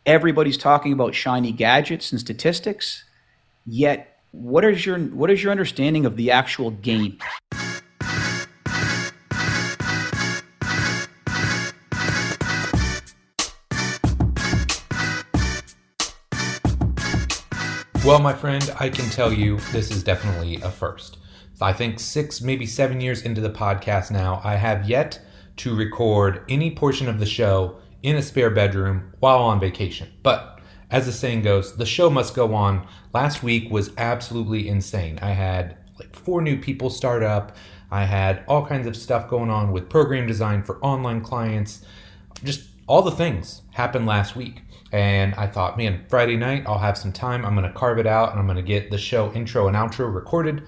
Everybody's talking about shiny gadgets and statistics, yet what is your understanding of the actual game? Well, my friend, I can tell you this is definitely a first. I think 6, maybe 7 years into the podcast now, I have yet to record any portion of the show in a spare bedroom while on vacation. But as the saying goes, the show must go on. Last week was absolutely insane. I had like 4 new people start up. I had all kinds of stuff going on with program design for online clients. Just all the things happened last week. And I thought, man, Friday night, I'll have some time. I'm going to carve it out and I'm going to get the show intro and outro recorded.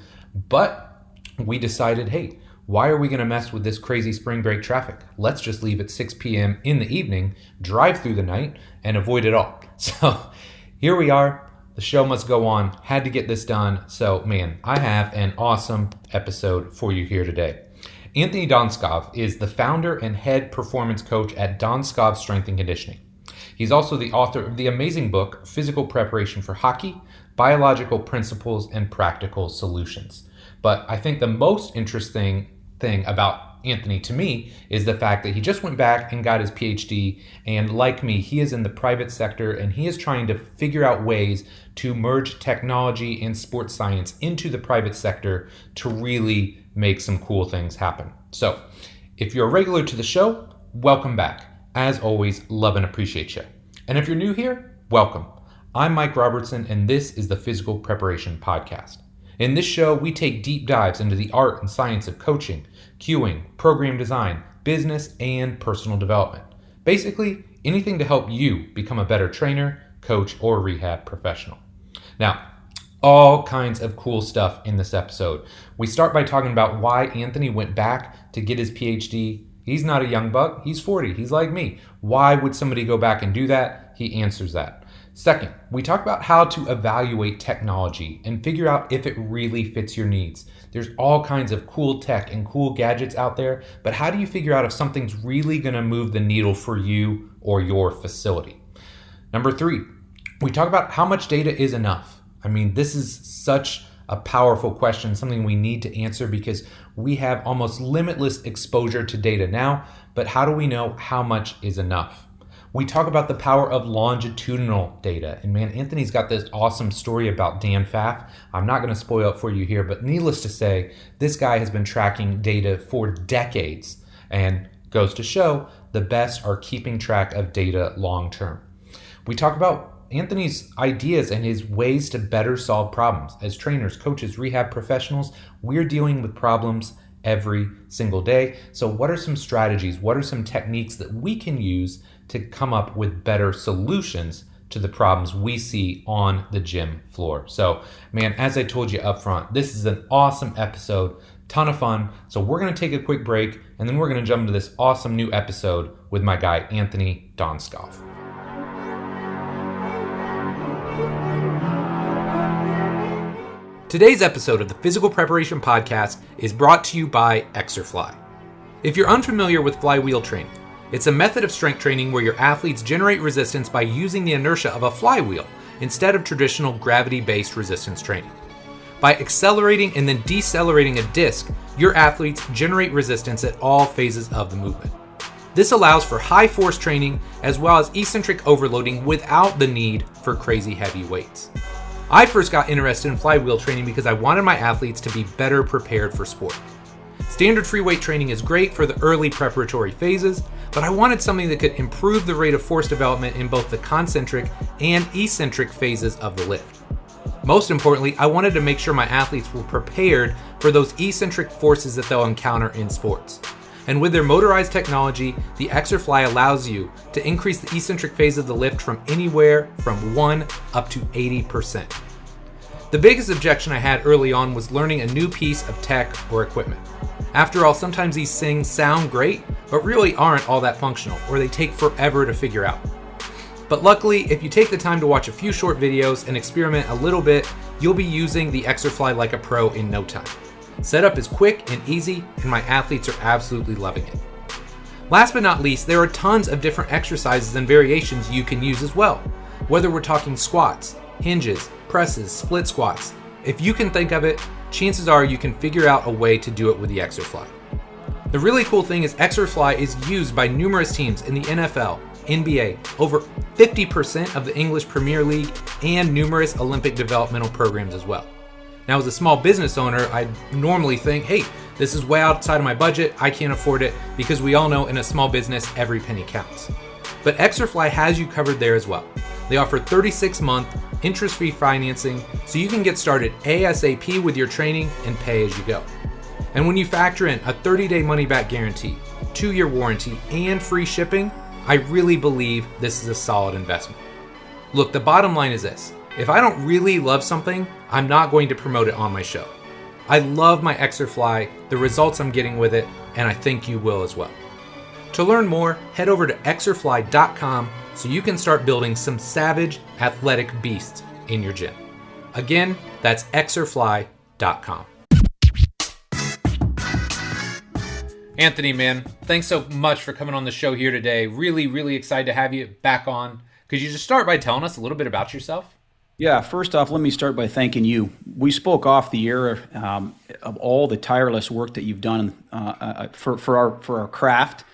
But we decided, hey, why are we going to mess with this crazy spring break traffic? Let's just leave at 6 p.m. in the evening, drive through the night, and avoid it all. So here we are. The show must go on. Had to get this done. So, man, I have an awesome episode for you here today. Anthony Donskov is the founder and head performance coach at Donskov Strength and Conditioning. He's also the author of the amazing book, Physical Preparation for Hockey, Biological Principles and Practical Solutions. But I think the most interesting thing about Anthony to me is the fact that he just went back and got his Ph.D. And like me, he is in the private sector and he is trying to figure out ways to merge technology and sports science into the private sector to really make some cool things happen. So if you're a regular to the show, welcome back. As always, love and appreciate you. And if you're new here, welcome. I'm Mike Robertson, and this is the Physical Preparation Podcast. In this show, we take deep dives into the art and science of coaching, cueing, program design, business, and personal development. Basically, anything to help you become a better trainer, coach, or rehab professional. Now, all kinds of cool stuff in this episode. We start by talking about why Anthony went back to get his PhD. He's not a young buck. He's 40. He's like me. Why would somebody go back and do that? He answers that. Second, we talk about how to evaluate technology and figure out if it really fits your needs. There's all kinds of cool tech and cool gadgets out there, but how do you figure out if something's really going to move the needle for you or your facility? Number 3, we talk about how much data is enough. I mean, this is such a powerful question, something we need to answer because we have almost limitless exposure to data now, but how do we know how much is enough? We talk about the power of longitudinal data. And man, Anthony's got this awesome story about Dan Pfaff. I'm not going to spoil it for you here, but needless to say, this guy has been tracking data for decades and goes to show the best are keeping track of data long term. We talk about Anthony's ideas and his ways to better solve problems. As trainers, coaches, rehab professionals, we're dealing with problems every single day. So what are some strategies? What are some techniques that we can use to come up with better solutions to the problems we see on the gym floor? So, man, as I told you up front, this is an awesome episode, ton of fun. So we're going to take a quick break and then we're going to jump into this awesome new episode with my guy, Anthony Donskov. Today's episode of the Physical Preparation Podcast is brought to you by Exerfly. If you're unfamiliar with flywheel training, it's a method of strength training where your athletes generate resistance by using the inertia of a flywheel instead of traditional gravity-based resistance training. By accelerating and then decelerating a disc, your athletes generate resistance at all phases of the movement. This allows for high force training as well as eccentric overloading without the need for crazy heavy weights. I first got interested in flywheel training because I wanted my athletes to be better prepared for sport. Standard free weight training is great for the early preparatory phases, but I wanted something that could improve the rate of force development in both the concentric and eccentric phases of the lift. Most importantly, I wanted to make sure my athletes were prepared for those eccentric forces that they'll encounter in sports. And with their motorized technology, the Exerfly allows you to increase the eccentric phase of the lift from anywhere from 1 up to 80%. The biggest objection I had early on was learning a new piece of tech or equipment. After all, sometimes these things sound great, but really aren't all that functional, or they take forever to figure out. But luckily, if you take the time to watch a few short videos and experiment a little bit, you'll be using the Exerfly like a pro in no time. Setup is quick and easy, and my athletes are absolutely loving it. Last but not least, there are tons of different exercises and variations you can use as well. Whether we're talking squats, hinges, presses, split squats, if you can think of it, chances are you can figure out a way to do it with the Exerfly. The really cool thing is Exerfly is used by numerous teams in the NFL, NBA, over 50% of the English Premier League, and numerous Olympic developmental programs as well. Now, as a small business owner, I normally think, hey, this is way outside of my budget, I can't afford it, because we all know in a small business, every penny counts. But Exerfly has you covered there as well. They offer 36-month interest-free financing, so you can get started ASAP with your training and pay as you go. And when you factor in a 30-day money-back guarantee, 2-year warranty, and free shipping, I really believe this is a solid investment. Look, the bottom line is this. If I don't really love something, I'm not going to promote it on my show. I love my Exerfly, the results I'm getting with it, and I think you will as well. To learn more, head over to Exerfly.com so you can start building some savage athletic beasts in your gym. Again, that's Exerfly.com. Anthony, man, thanks so much for coming on the show here today. Really, really excited to have you back on. Could you just start by telling us a little bit about yourself? Yeah, first off, let me start by thanking you. We spoke off the air of all the tireless work that you've done for our craft,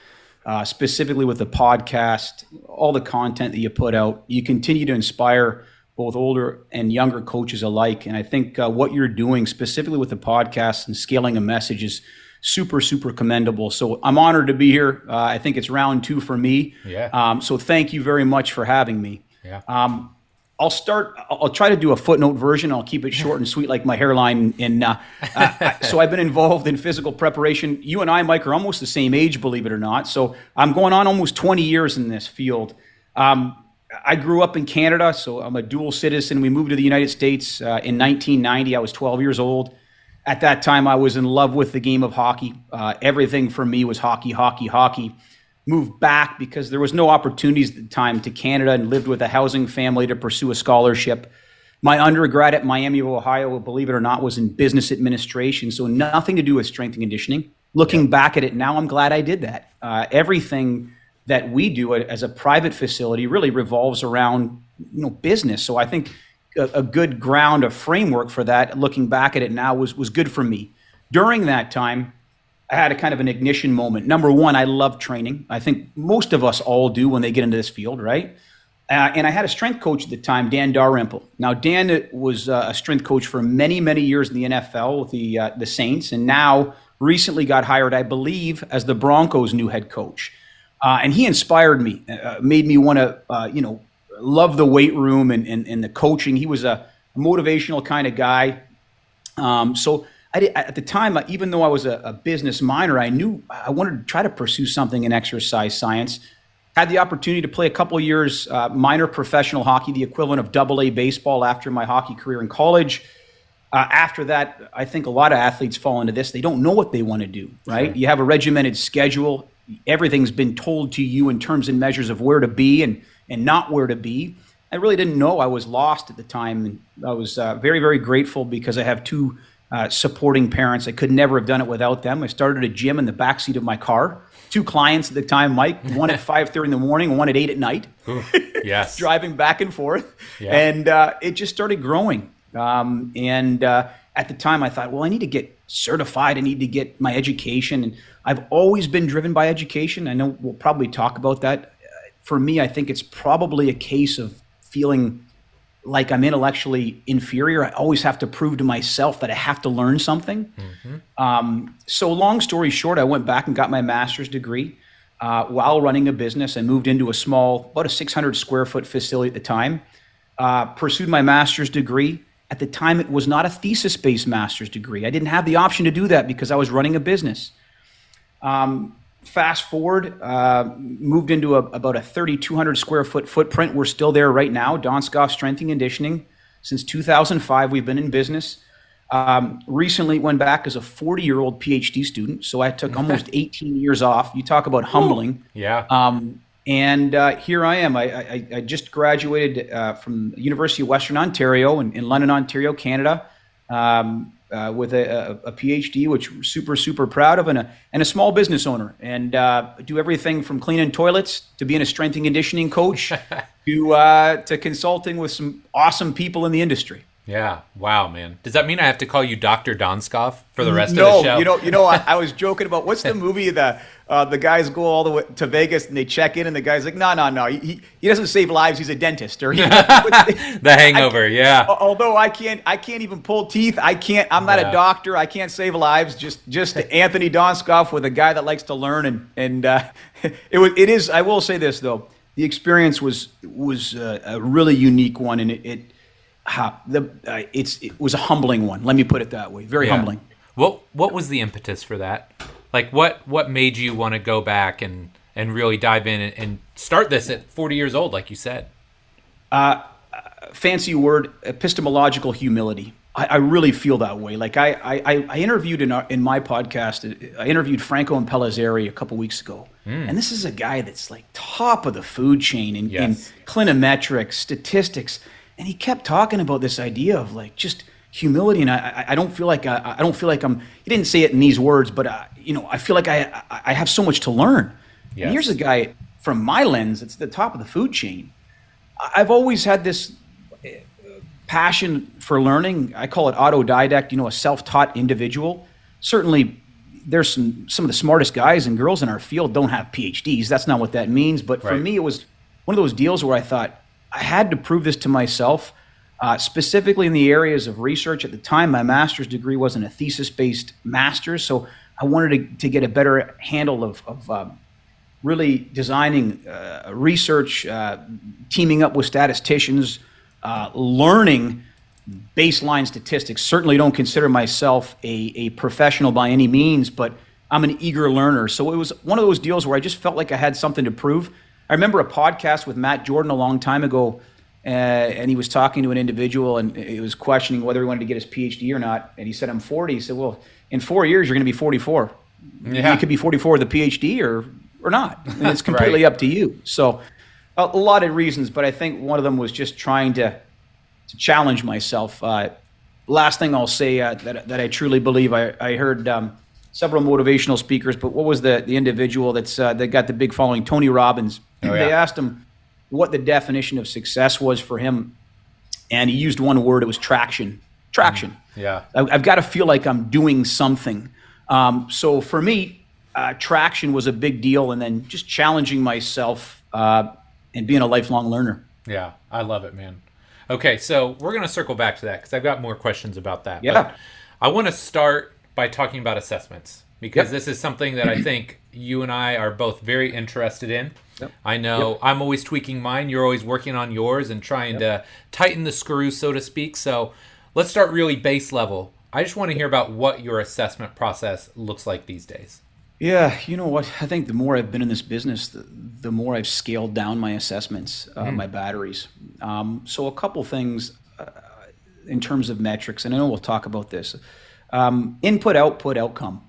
specifically with the podcast, all the content that you put out. You continue to inspire both older and younger coaches alike. And I think what you're doing specifically with the podcast and scaling a message is super, super commendable. So I'm honored to be here. I think it's round 2 for me. Yeah. So thank you very much for having me. Yeah. I'll try to do a footnote version. I'll keep it short and sweet like my hairline. So I've been involved in physical preparation. You and I, Mike, are almost the same age, believe it or not. So I'm going on almost 20 years in this field. I grew up in Canada, so I'm a dual citizen. We moved to the United States in 1990. I was 12 years old. At that time, I was in love with the game of hockey. Everything for me was hockey, hockey, hockey. Moved back because there was no opportunities at the time to Canada and lived with a housing family to pursue a scholarship. My undergrad at Miami of Ohio, believe it or not, was in business administration, so nothing to do with strength and conditioning. Looking back at it now, I'm glad I did that. Everything that we do as a private facility really revolves around business. So I think a good ground, a framework for that, looking back at it now, was good for me. During that time, I had a kind of an ignition moment. Number one, I love training. I think most of us all do when they get into this field, right? And I had a strength coach at the time, Dan Dalrymple. Now, Dan was a strength coach for many, many years in the NFL with the Saints, and now recently got hired, I believe, as the Broncos' new head coach. And he inspired me, made me want to, love the weight room and the coaching. He was a motivational kind of guy. So at the time, even though I was a business minor, I knew I wanted to try to pursue something in exercise science. Had the opportunity to play a couple of years minor professional hockey, the equivalent of AA baseball after my hockey career in college. After that, I think a lot of athletes fall into this. They don't know what they want to do, right? Sure. You have a regimented schedule. Everything's been told to you in terms and measures of where to be and not where to be. I really didn't know. I was lost at the time. And I was very, very grateful because I have 2 supporting parents. I could never have done it without them. I started a gym in the backseat of my car. 2 clients at the time, Mike, one at 5:30 in the morning, one at 8 at night. Yes. Driving back and forth. Yeah. And it just started growing. At the time I thought, well, I need to get certified. I need to get my education. And I've always been driven by education. I know we'll probably talk about that. For me, I think it's probably a case of feeling like I'm intellectually inferior. I always have to prove to myself that I have to learn something. Mm-hmm. So long story short, I went back and got my master's degree. While running a business, I moved into a small, about a 600 square foot facility at the time. Pursued my master's degree. At the time, it was not a thesis-based master's degree. I didn't have the option to do that because I was running a business. Fast forward, moved into about a 3,200 square foot footprint. We're still there right now, Donskov Strength and Conditioning. Since 2005, we've been in business. Recently went back as a 40-year-old Ph.D. student, so I took almost 18 years off. You talk about humbling. Yeah. And here I am. I just graduated from the University of Western Ontario in London, Ontario, Canada. with a PhD, which we're super, super proud of, and a small business owner, and do everything from cleaning toilets to being a strength and conditioning coach to consulting with some awesome people in the industry. Yeah. Wow, man. Does that mean I have to call you Dr. Donskov for the rest of the show? No, I was joking about what's the movie that the guys go all the way to Vegas and they check in and the guy's like, no. He doesn't save lives. He's a dentist. Or The Hangover. Yeah. Although I can't even pull teeth. I'm not a doctor. I can't save lives. Just Anthony Donskov with a guy that likes to learn. And it is. I will say this though. The experience was a really unique one, and it was a humbling one. Let me put it that way. Very humbling. What was the impetus for that? Like what made you want to go back and really dive in and start this at 40 years old, like you said? Fancy word, epistemological humility. I really feel that way. Like I interviewed in my podcast, I interviewed Franco and Pellizzeri a couple weeks ago. And this is a guy that's like top of the food chain in clinometrics, statistics. And he kept talking about this idea of like just humility, and I don't feel like I'm. He didn't say it in these words, but I feel like I have so much to learn. Yes. And here's a guy from my lens. It's the top of the food chain. I've always had this passion for learning. I call it autodidact. A self-taught individual. Certainly, there's some of the smartest guys and girls in our field don't have PhDs. That's not what that means. But for me, it was one of those deals where I thought, I had to prove this to myself, specifically in the areas of research. At the time, my master's degree wasn't a thesis-based master's, so I wanted to get a better handle of really designing research, teaming up with statisticians, learning baseline statistics. Certainly don't consider myself a professional by any means, but I'm an eager learner. So it was one of those deals where I just felt like I had something to prove. I remember a podcast with Matt Jordan a long time ago, and he was talking to an individual, and he was questioning whether he wanted to get his PhD or not. And he said, I'm 40. He said, well, in 4 years, you're going to be 44. Yeah. You could be 44 with a PhD or not. And it's completely up to you. So a lot of reasons, but I think one of them was just trying to challenge myself. Last thing I'll say that I truly believe, I heard several motivational speakers, but what was the individual that got the big following, Tony Robbins. They asked him what the definition of success was for him, and he used one word. It was traction. Yeah. I've got to feel like I'm doing something. So for me, traction was a big deal, and then just challenging myself and being a lifelong learner. Yeah, I love it, man. Okay, so we're going to circle back to that because I've got more questions about that. Yeah. But I want to start by talking about assessments, because this is something that I think you and I are both very interested in. Yep. I know I'm always tweaking mine. You're always working on yours and trying to tighten the screws, so to speak. So let's start really base level. I just want to hear about what your assessment process looks like these days. Yeah, you know what? I think the more I've been in this business, the more I've scaled down my assessments, my batteries. So a couple things in terms of metrics, and I know we'll talk about this. Input, output, outcome.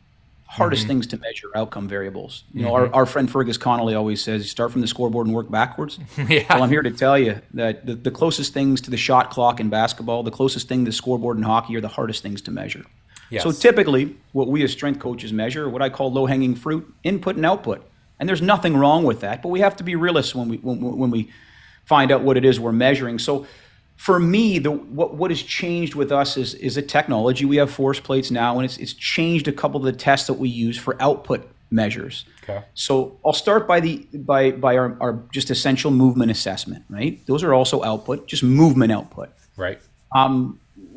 Hardest things to measure, outcome variables. Our friend Fergus Connolly always says, you start from the scoreboard and work backwards. Well, I'm here to tell you that the closest things to the shot clock in basketball, the closest thing to the scoreboard in hockey are the hardest things to measure. Yes. So typically, what we as strength coaches measure, what I call low-hanging fruit, input and output. And there's nothing wrong with that, but we have to be realists when we find out what it is we're measuring. So for me, what has changed with us is a technology. We have force plates now, and it's changed a couple of the tests that we use for output measures. Okay. So I'll start by our just essential movement assessment, right? Those are also output, just movement output. Right.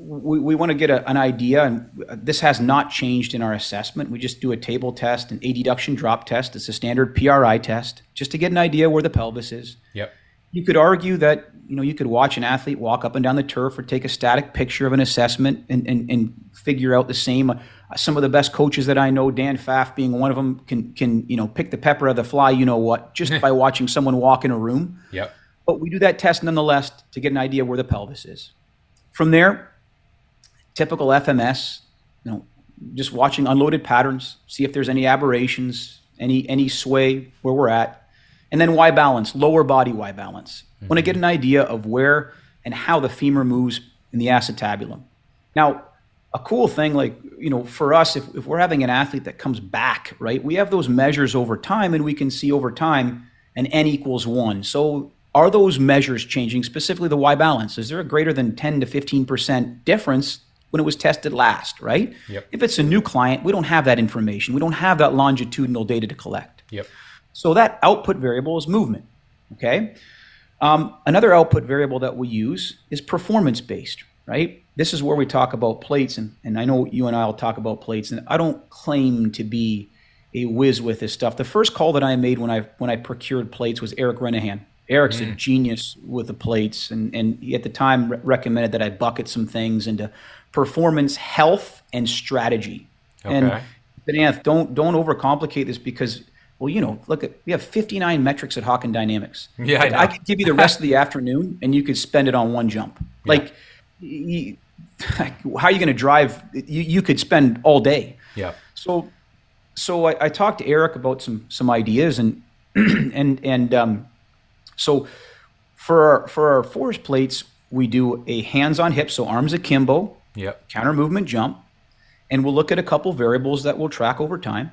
We want to get an idea, and this has not changed in our assessment. We just do a table test, an adduction drop test. It's a standard PRI test, just to get an idea where the pelvis is. Yep. You could argue that you could watch an athlete walk up and down the turf or take a static picture of an assessment and figure out the same. Some of the best coaches that I know, Dan Pfaff being one of them, can pick the pepper of the fly, just by watching someone walk in a room. Yep. But we do that test nonetheless to get an idea where the pelvis is. From there, typical FMS, just watching unloaded patterns, see if there's any aberrations, any sway where we're at. And then Y balance, lower body Y balance. Want to get an idea of where and how the femur moves in the acetabulum. Now, a cool thing, like, for us, if we're having an athlete that comes back, right, we have those measures over time, and we can see over time an N equals 1. So are those measures changing, specifically the Y balance? Is there a greater than 10 to 15% difference when it was tested last, right? Yep. If it's a new client, we don't have that information. We don't have that longitudinal data to collect. Yep. So that output variable is movement, okay? Another output variable that we use is performance-based, right? This is where we talk about plates, and I know you and I will talk about plates, and I don't claim to be a whiz with this stuff. The first call that I made when I procured plates was Eric Renahan. Eric's a genius with the plates, and he at the time recommended that I bucket some things into performance, health, and strategy. Okay. And but Anth, don't overcomplicate this because, well, look, we have 59 metrics at Hawken Dynamics. Yeah, I could give you the rest of the afternoon, and you could spend it on one jump. Yeah. Like, how are you going to drive? You could spend all day. Yeah. So I talked to Eric about some ideas, and so for our force plates, we do a hands on hip, so arms akimbo, Yep. counter movement jump, and we'll look at a couple variables that we'll track over time.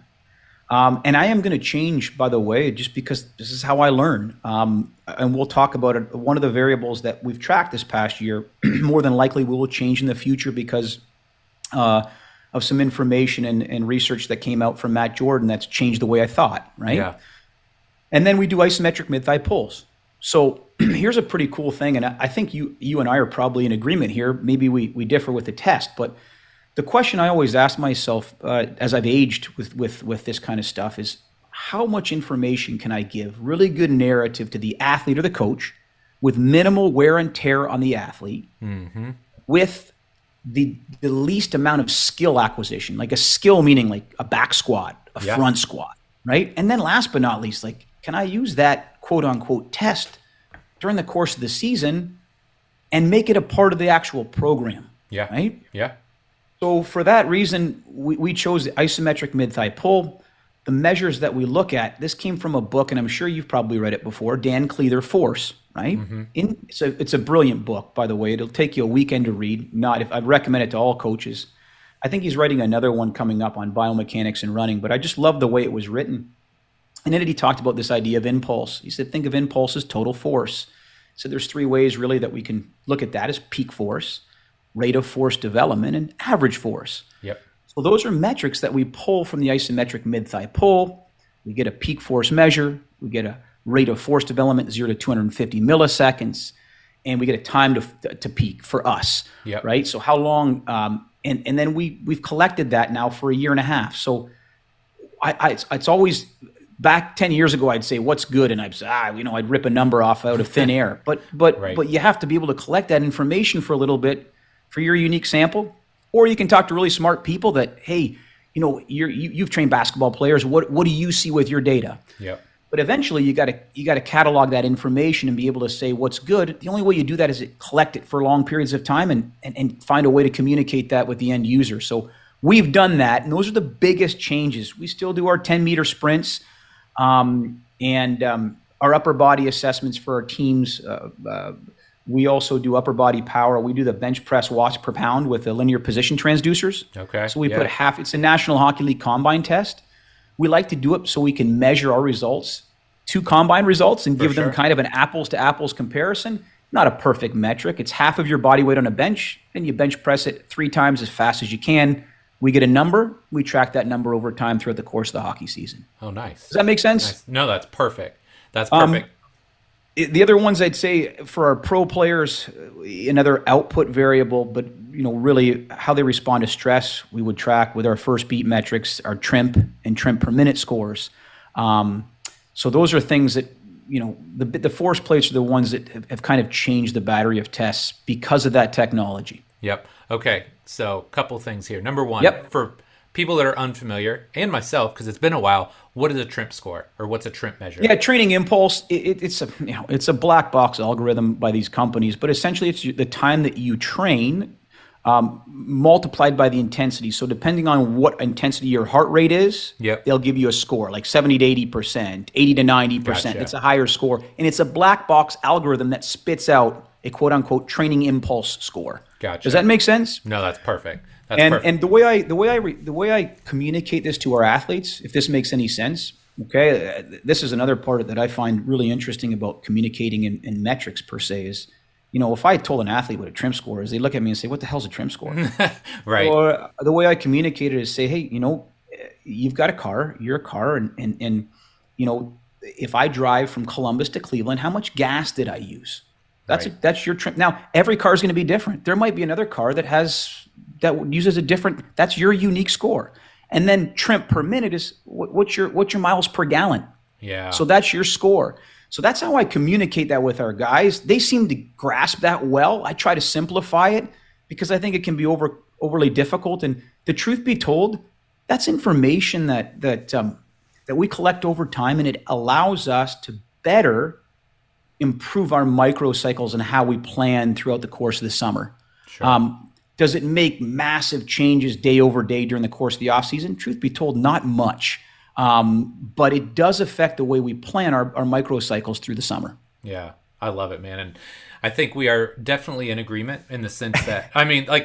And I am going to change, by the way, just because this is how I learn. And we'll talk about it. One of the variables that we've tracked this past year, more than likely we will change in the future because of some information and research that came out from Matt Jordan that's changed the way I thought, right? Yeah. And then we do isometric mid-thigh pulls. So here's a pretty cool thing, and I think you and I are probably in agreement here. Maybe we differ with the test, but the question I always ask myself as I've aged with this kind of stuff is, how much information can I give, really good narrative to the athlete or the coach with minimal wear and tear on the athlete, with the least amount of skill acquisition, like a skill meaning like a back squat, a front squat, right? And then last but not least, like, can I use that quote unquote test during the course of the season and make it a part of the actual program? Yeah. Right? Yeah. So for that reason, we chose the isometric mid-thigh pull. The measures that we look at, this came from a book, and I'm sure you've probably read it before, Dan Cleather, Force, right? It's a brilliant book, by the way. It'll take you a weekend to read. I'd recommend it to all coaches. I think he's writing another one coming up on biomechanics and running, but I just love the way it was written. And then he talked about this idea of impulse. He said, think of impulse as total force. So there's three ways really that we can look at that: as peak force, rate of force development, and average force. Yep. So those are metrics that we pull from the isometric mid-thigh pull. We get a peak force measure. We get a rate of force development, 0 to 250 milliseconds. And we get a time to peak for us, right? So how long, and then we've collected that now for a year and a half. So it's always, back 10 years ago, I'd say, what's good? And I'd say, I'd rip a number off out of thin air. But you have to be able to collect that information for a little bit for your unique sample. Or you can talk to really smart people that, hey, you've trained basketball players. What do you see with your data? Yep. But eventually you got to catalog that information and be able to say what's good. The only way you do that is collect it for long periods of time and find a way to communicate that with the end user. So we've done that, and those are the biggest changes. We still do our 10-meter sprints and our upper body assessments for our teams. We also do upper body power. We do the bench press watts per pound with the linear position transducers. Okay. So we put it's a National Hockey League combine test. We like to do it so we can measure our results to combine results and give them kind of an apples to apples comparison. Not a perfect metric. It's half of your body weight on a bench, and you bench press it 3 times as fast as you can. We get a number. We track that number over time throughout the course of the hockey season. Oh, nice. Does that make sense? Nice. No, that's perfect. That's perfect. The other ones I'd say for our pro players, another output variable, but really how they respond to stress, we would track with our first beat metrics, our trimp and trimp per minute scores. So those are things that the force plates are the ones that have kind of changed the battery of tests because of that technology. Yep. Okay. So a couple things here. Number one, for people that are unfamiliar, and myself, because it's been a while, what is a trimp score, or what's a trimp measure? Yeah, training impulse. It's a black box algorithm by these companies, but essentially it's the time that you train multiplied by the intensity. So depending on what intensity your heart rate is, they'll give you a score, like 70 to 80%, 80 to 90%. Gotcha. It's a higher score, and it's a black box algorithm that spits out a quote unquote training impulse score. Gotcha. Does that make sense? No, that's perfect. That's perfect. And the way I communicate this to our athletes, if this makes any sense, okay, this is another part that I find really interesting about communicating in metrics per se is, if I told an athlete what a trim score is, they look at me and say, "What the hell's a trim score?" Right. Or the way I communicate it is say, "Hey, you've got a car, you're a car, and if I drive from Columbus to Cleveland, how much gas did I use? That's your trim. Now, every car is going to be different. There might be another car that uses a different. That's your unique score. And then trim per minute is what's your miles per gallon. Yeah. So that's your score. So that's how I communicate that with our guys. They seem to grasp that well. I try to simplify it because I think it can be overly difficult. And the truth be told, that's information that we collect over time, and it allows us to better improve our microcycles and how we plan throughout the course of the summer. Sure. Does it make massive changes day over day during the course of the off season? Truth be told, not much. But it does affect the way we plan our microcycles through the summer. Yeah, I love it, man. And I think we are definitely in agreement in the sense that,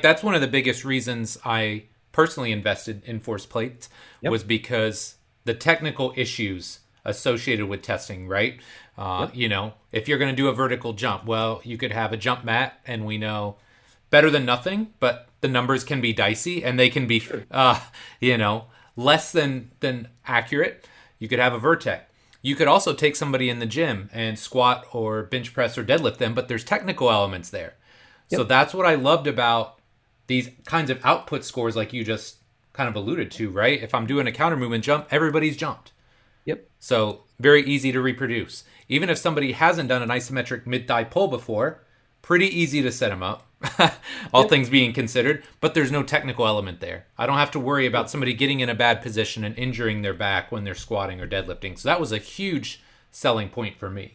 that's one of the biggest reasons I personally invested in force plates was because the technical issues associated with testing, right? If you're going to do a vertical jump, well, you could have a jump mat, and we know better than nothing, but the numbers can be dicey and they can be, less than accurate. You could have a Vertec. You could also take somebody in the gym and squat or bench press or deadlift them, but there's technical elements there. Yep. So that's what I loved about these kinds of output scores like you just kind of alluded to, right? If I'm doing a counter movement jump, everybody's jumped. Yep. So very easy to reproduce. Even if somebody hasn't done an isometric mid-thigh pull before, pretty easy to set them up. All things being considered, but there's no technical element there. I don't have to worry about somebody getting in a bad position and injuring their back when they're squatting or deadlifting. So that was a huge selling point for me.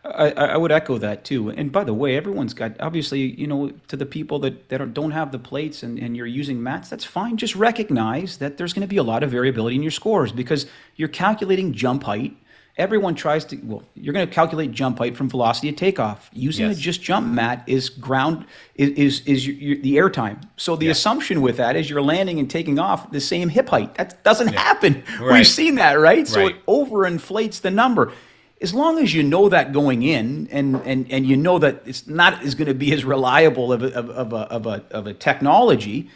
I would echo that too. And by the way, everyone's got, obviously, to the people that don't have the plates and you're using mats, that's fine. Just recognize that there's going to be a lot of variability in your scores because you're calculating jump height. Everyone tries to, you're going to calculate jump height from velocity of takeoff. Using the just jump mat is the air time. So the assumption with that is you're landing and taking off the same hip height. That doesn't happen. Right. We've seen that, right? So it overinflates the number. As long as you know that going in and you know that it's not is going to be as reliable of a technology,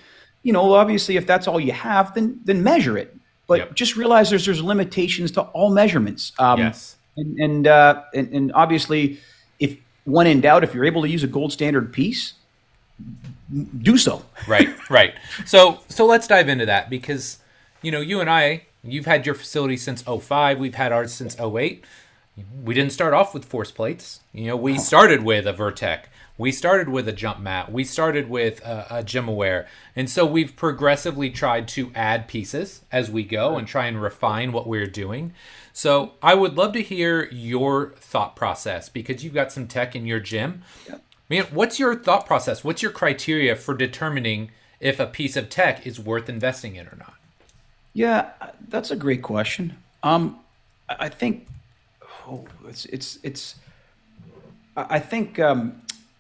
obviously if that's all you have, then measure it. But just realize there's limitations to all measurements. Yes. And obviously, if when in doubt, if you're able to use a gold standard piece, do so. Right. So let's dive into that because, you and I, you've had your facility since 2005. We've had ours since 2008. We didn't start off with force plates. We started with a Vertec. We started with a jump mat. We started with a GymAware. And so we've progressively tried to add pieces as we go and try and refine what we're doing. So I would love to hear your thought process because you've got some tech in your gym. Man, what's your thought process? What's your criteria for determining if a piece of tech is worth investing in or not? Yeah, that's a great question. I think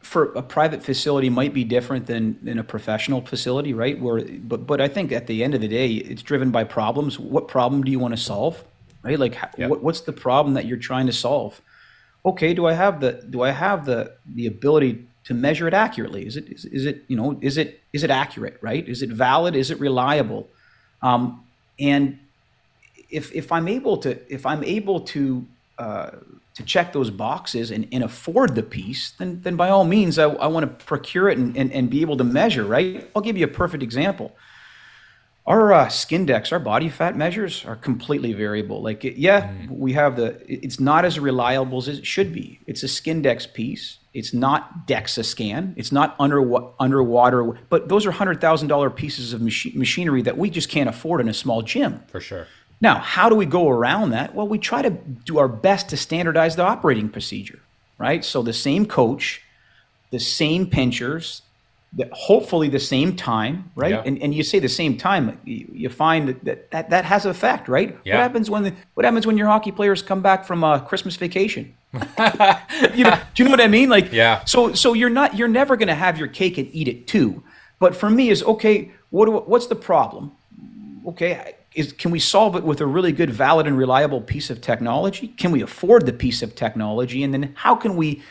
for a private facility might be different than in a professional facility, right? But I think at the end of the day, it's driven by problems. What problem do you want to solve, right? Like, what's the problem that you're trying to solve? Okay, do I have the ability to measure it accurately? Is it accurate, right? Is it valid? Is it reliable? And if I'm able to check those boxes and afford the piece, then by all means, I want to procure it and be able to measure, right? I'll give you a perfect example. Our skin dex, our body fat measures are completely variable. Like, we have it's not as reliable as it should be. It's a skin dex piece. It's not DEXA scan. It's not underwater, but those are $100,000 pieces of machinery that we just can't afford in a small gym. For sure. Now, how do we go around that? Well, we try to do our best to standardize the operating procedure, right? So the same coach, the same pinchers, hopefully the same time, right? Yeah. And you say the same time, you find that has an effect, right? Yeah. What happens when your hockey players come back from a Christmas vacation? Do you know what I mean? Like, yeah. So you're never going to have your cake and eat it too. But for me is, okay, what's the problem? Okay, can we solve it with a really good, valid, and reliable piece of technology? Can we afford the piece of technology? And then how can we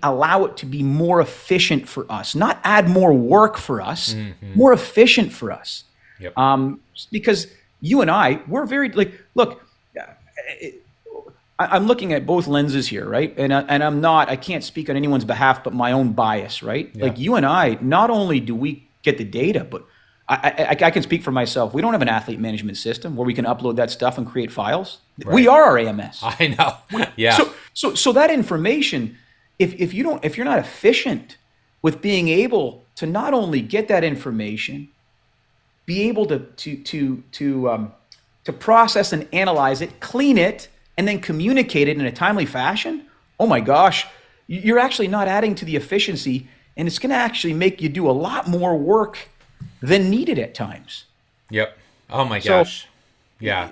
allow it to be more efficient for us? Not add more work for us, more efficient for us. Yep. Because you and we're very look. I'm looking at both lenses here, right? And I can't speak on anyone's behalf but my own bias, right? Yeah. Like you and I, not only do we get the data, but I can speak for myself. We don't have an athlete management system where we can upload that stuff and create files. Right. We are our AMS. I know. Yeah. So that information, if you're not efficient with being able to not only get that information, be able to process and analyze it, clean it, and then communicate it in a timely fashion, oh my gosh, you're actually not adding to the efficiency, and it's going to actually make you do a lot more work than needed at times. Yep. Oh my gosh. Yeah.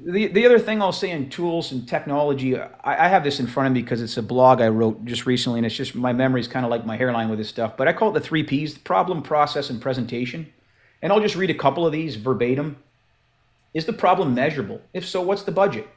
The other thing I'll say in tools and technology, I have this in front of me because it's a blog I wrote just recently, and it's just my memory's kind of like my hairline with this stuff, but I call it the 3 Ps: problem, process, and presentation. And I'll just read a couple of these verbatim. Is the problem measurable? If so, what's the budget?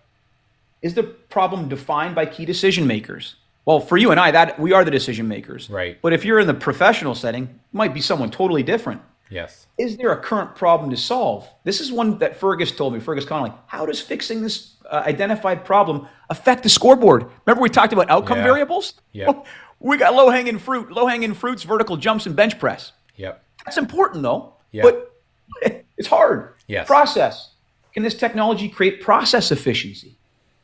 Is the problem defined by key decision makers? Well, for you and I, that we are the decision makers. Right. But if you're in the professional setting, it might be someone totally different. Yes. Is there a current problem to solve? This is one that Fergus told me, Fergus Connolly. How does fixing this identified problem affect the scoreboard? Remember we talked about outcome variables? Yeah. Well, we got low-hanging fruit. Low-hanging fruit's vertical jumps and bench press. Yep. That's important though. Yeah. But it's hard. Yes. Process. Can this technology create process efficiency?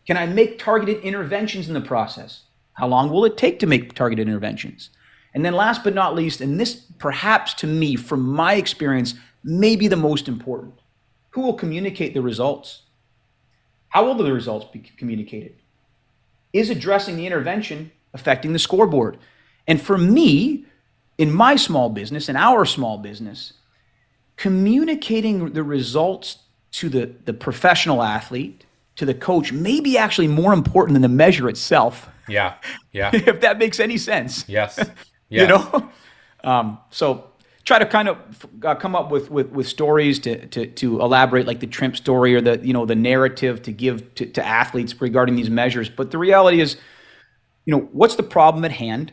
Can I make targeted interventions in the process? How long will it take to make targeted interventions? And then last but not least, and this perhaps to me, from my experience, may be the most important. Who will communicate the results? How will the results be communicated? Is addressing the intervention affecting the scoreboard? And for me, in my small business, in our small business, communicating the results to the professional athlete, to the coach, may be actually more important than the measure itself. Yeah. Yeah. If that makes any sense. Yes. Yeah. So try to kind of come up with stories to elaborate, like the Trimp story or the narrative to give to athletes regarding these measures. But the reality is, what's the problem at hand?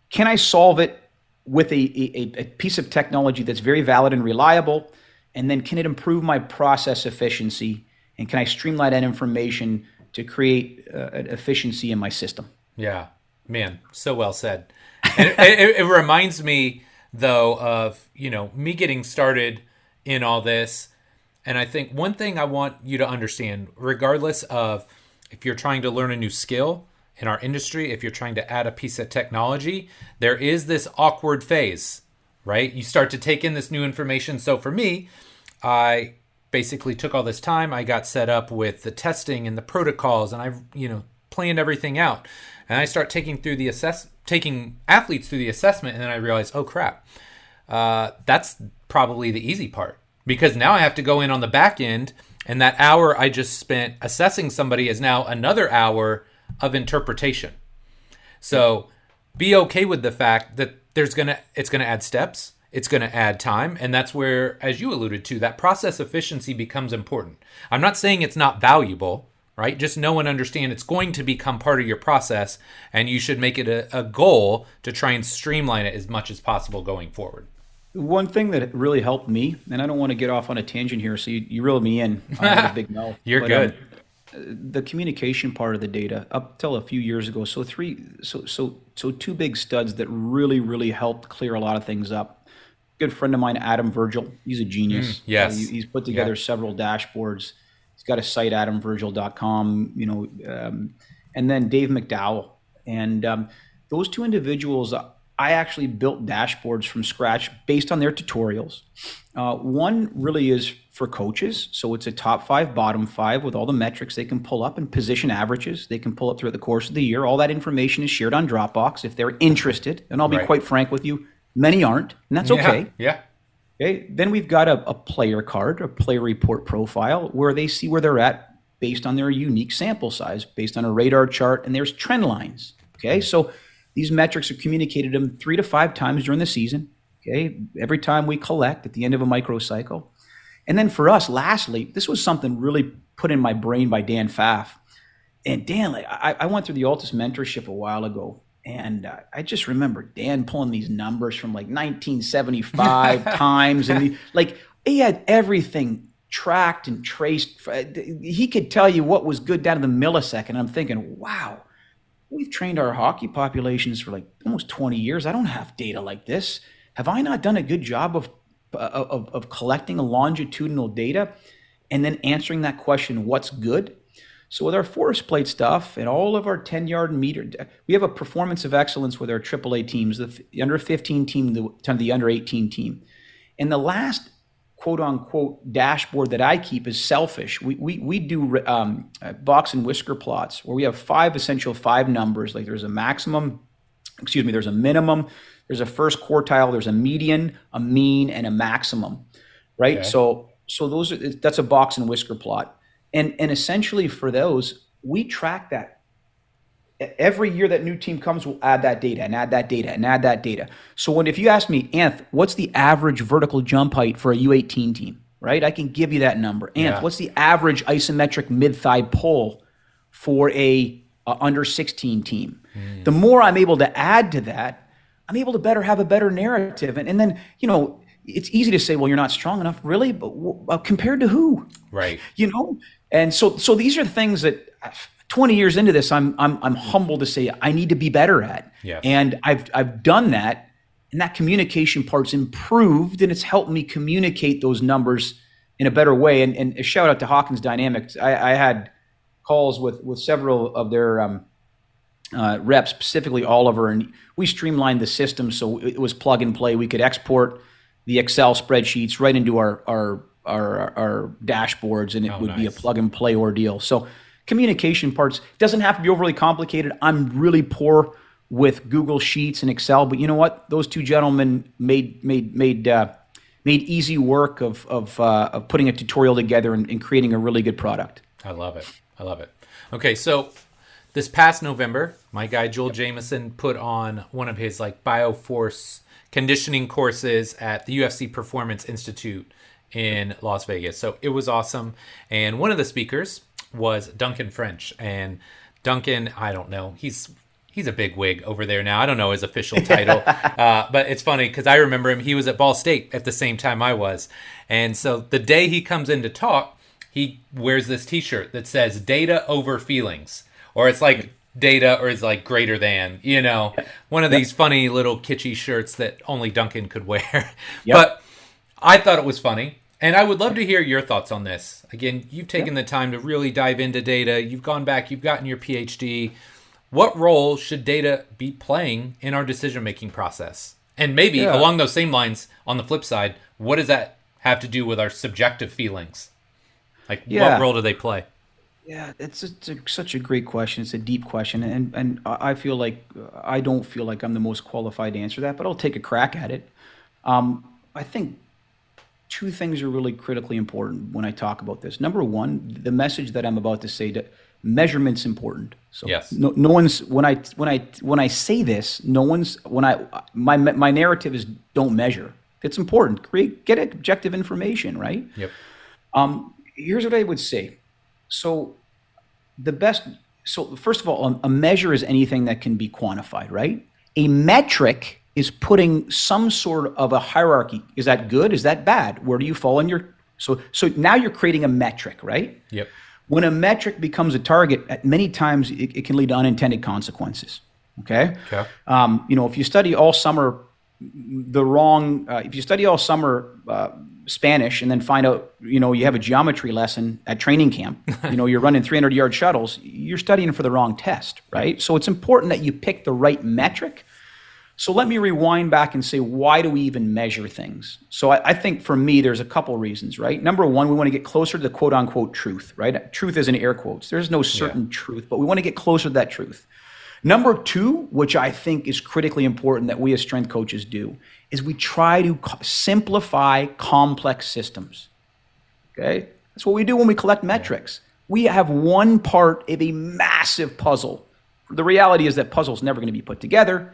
Can I solve it with a piece of technology that's very valid and reliable? And then can it improve my process efficiency? And can I streamline that information to create an efficiency in my system? Yeah, man, so well said. And it reminds me, though, of, me getting started in all this. And I think one thing I want you to understand, regardless of if you're trying to learn a new skill in our industry, if you're trying to add a piece of technology, there is this awkward phase, right? You start to take in this new information. So for me, I basically took all this time. I got set up with the testing and the protocols, and I, planned everything out. And I start taking athletes through the assessment, and then I realize, oh crap, that's probably the easy part, because now I have to go in on the back end, and that hour I just spent assessing somebody is now another hour of interpretation. So be okay with the fact that it's gonna add steps. It's going to add time. And that's where, as you alluded to, that process efficiency becomes important. I'm not saying it's not valuable, right? Just know and understand it's going to become part of your process, and you should make it a goal to try and streamline it as much as possible going forward. One thing that really helped me, and I don't want to get off on a tangent here, so you reel me in. I had a big no. You're good. The communication part of the data, up till a few years ago, so two big studs that really, really helped clear a lot of things up. Good friend of mine, Adam Virgil. He's a genius. Yes. He's put together several dashboards. He's got a site, adamvirgil.com, and then Dave McDowell. And those two individuals, I actually built dashboards from scratch based on their tutorials. One really is for coaches. So it's a top 5, bottom 5 with all the metrics they can pull up, and position averages they can pull up throughout the course of the year. All that information is shared on Dropbox if they're interested. And I'll be quite frank with you, many aren't, and that's okay. Yeah. Okay. Then we've got a player card, a player report profile, where they see where they're at based on their unique sample size, based on a radar chart, and there's trend lines. Okay. So these metrics are communicated to them 3 to 5 times during the season. Okay, every time we collect at the end of a microcycle. And then for us, lastly, this was something really put in my brain by Dan Pfaff. And Dan, like, I went through the Altus mentorship a while ago, and I just remember Dan pulling these numbers from like 1975 times, and he had everything tracked and traced. He could tell you what was good down to the millisecond. I'm thinking, wow, we've trained our hockey populations for like almost 20 years. I don't have data like this. Have I not done a good job of collecting longitudinal data and then answering that question, what's good? So with our forest plate stuff and all of our 10-yard meter, we have a performance of excellence with our AAA teams, the under 15 team to the under 18 team. And the last quote unquote dashboard that I keep is selfish. We do box and whisker plots where we have five numbers. Like there's a maximum, there's a minimum, there's a first quartile, there's a median, a mean, and a maximum, right? Okay. So that's a box and whisker plot. And essentially for those, we track that. Every year that new team comes, we'll add that data and add that data and add that data. So if you ask me, Anth, what's the average vertical jump height for a U18 team, right? I can give you that number. Anth, what's the average isometric mid-thigh pull for a under 16 team? The more I'm able to add to that, I'm able to have a better narrative. And then, it's easy to say, well, you're not strong enough, really, but compared to who? Right. And so these are things that 20 years into this, I'm humbled to say I need to be better at. Yes. And I've done that, and that communication part's improved, and it's helped me communicate those numbers in a better way. And a shout out to Hawkins Dynamics. I had calls with several of their reps, specifically Oliver, and we streamlined the system so it was plug and play. We could export the Excel spreadsheets right into our dashboards, and it would be a plug and play ordeal. So communication parts doesn't have to be overly complicated. I'm really poor with Google Sheets and Excel, but you know what? Those two gentlemen made easy work of putting a tutorial together and creating a really good product. I love it. Okay, so this past November, my guy Joel Jameson put on one of his Bioforce conditioning courses at the UFC Performance Institute in Las Vegas. So it was awesome. And one of the speakers was Duncan French. And Duncan, I don't know, he's a big wig over there now. I don't know his official title. But it's funny because I remember him. He was at Ball State at the same time I was. And so the day he comes in to talk, he wears this t-shirt that says data over feelings. Or it's like data or is greater than, one of these funny little kitschy shirts that only Duncan could wear. Yep. But I thought it was funny. And I would love to hear your thoughts on this. Again, you've taken the time to really dive into data. You've gone back, you've gotten your Ph.D. What role should data be playing in our decision-making process? And maybe along those same lines, on the flip side, what does that have to do with our subjective feelings? What role do they play? Yeah, it's such a great question. It's a deep question, and I feel like I don't feel like I'm the most qualified to answer that, but I'll take a crack at it. I think two things are really critically important when I talk about this. Number one, the message that I'm about to say, that measurement's important. So yes. No one's when I say this, no one's my narrative is don't measure. It's important. Get objective information, right? Yep. Here's what I would say. So first of all, a measure is anything that can be quantified, right? A metric is putting some sort of a hierarchy. Is that good? Is that bad? Where do you fall in your, so now you're creating a metric, right? Yep. When a metric becomes a target, many times it can lead to unintended consequences. Okay. If you study all summer Spanish and then find out, you have a geometry lesson at training camp, you're running 300-yard shuttles, you're studying for the wrong test, right? So it's important that you pick the right metric. So let me rewind back and say, why do we even measure things? So I think for me, there's a couple reasons, right? Number one, we want to get closer to the quote unquote truth, right? Truth is in air quotes. There's no certain truth, but we want to get closer to that truth. Number two, which I think is critically important that we as strength coaches do, is we try to simplify complex systems. Okay? That's what we do when we collect metrics. We have one part of a massive puzzle. The reality is that puzzle's never going to be put together.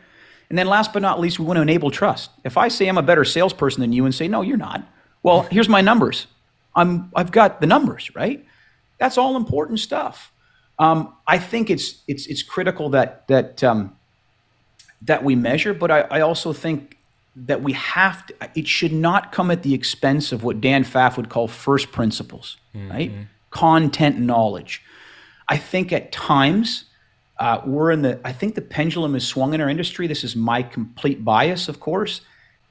And then last but not least, we want to enable trust. If I say I'm a better salesperson than you and say, no, you're not. Well, here's my numbers. I've got the numbers, right? That's all important stuff. I think it's critical that we measure, but I also think that we have to, it should not come at the expense of what Dan Pfaff would call first principles, right? Content knowledge. I think at times I think the pendulum is swung in our industry. This is my complete bias, of course.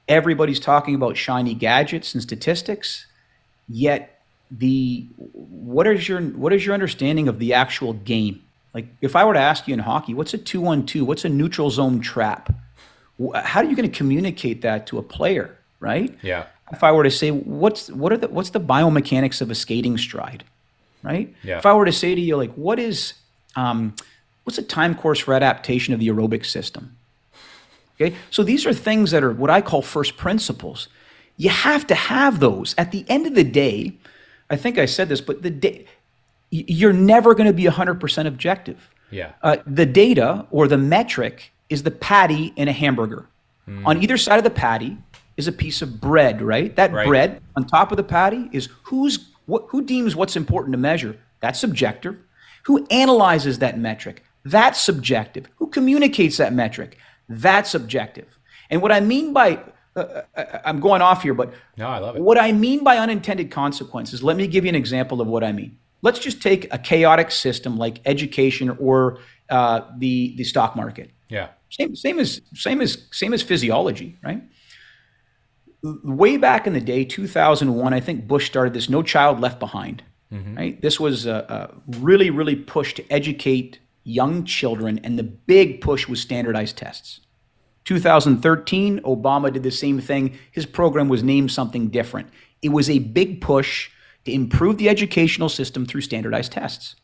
Everybody's talking about shiny gadgets and statistics, yet what is your understanding of the actual game? Like, if I were to ask you in hockey, what's a 2-on-2? What's a neutral zone trap? How are you going to communicate that to a player, right? Yeah. If I were to say, what's the biomechanics of a skating stride, right? Yeah. If I were to say to you, like, what's a time course for adaptation of the aerobic system? Okay, so these are things that are what I call first principles. You have to have those. At the end of the day, I think I said this, but you're never going to be 100% objective. Yeah. The data or the metric is the patty in a hamburger. On either side of the patty is a piece of bread, right? That bread on top of the patty is who deems what's important to measure. That's subjective. Who analyzes that metric? That's subjective. Who communicates that metric? That's objective. And what I mean by, I'm going off here, but no, I love it. What I mean by unintended consequences, let me give you an example of what I mean. Let's just take a chaotic system like education or the stock market. Yeah. Same as physiology, right? Way back in the day, 2001, I think Bush started this No Child Left Behind, right? This was really, really pushed to educate young children, and the big push was standardized tests. 2013, Obama did the same thing. His program was named something different. It was a big push to improve the educational system through standardized tests.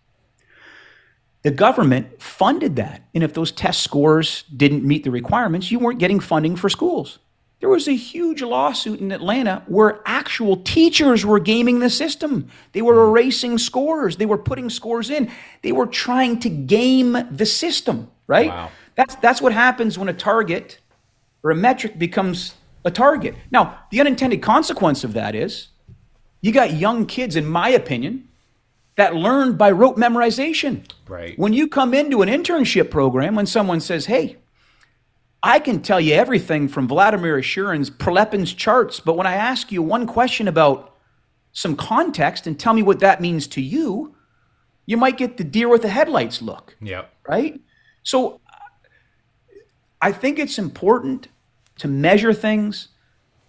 The government funded that, and if those test scores didn't meet the requirements, you weren't getting funding for schools. There was a huge lawsuit in Atlanta where actual teachers were gaming the system. They were erasing scores. They were putting scores in. They were trying to game the system, right? Wow. That's what happens when a target or a metric becomes a target. Now, the unintended consequence of that is you got young kids, in my opinion, that learn by rote memorization. Right. When you come into an internship program, when someone says, hey, I can tell you everything from Vladimir Ashurin's Prelepin's charts, but when I ask you one question about some context and tell me what that means to you, you might get the deer with the headlights look. Yeah. Right? So I think it's important to measure things.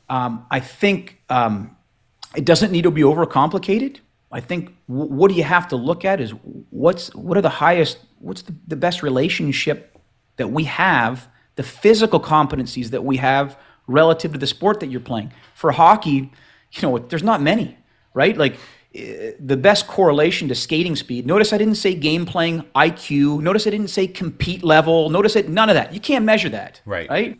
I think it doesn't need to be overcomplicated. I think what do you have to look at is what's the best relationship that we have, the physical competencies that we have relative to the sport that you're playing. For hockey, there's not many, right? Like the best correlation to skating speed. Notice I didn't say game playing IQ. Notice I didn't say compete level. Notice none of that. You can't measure that, right?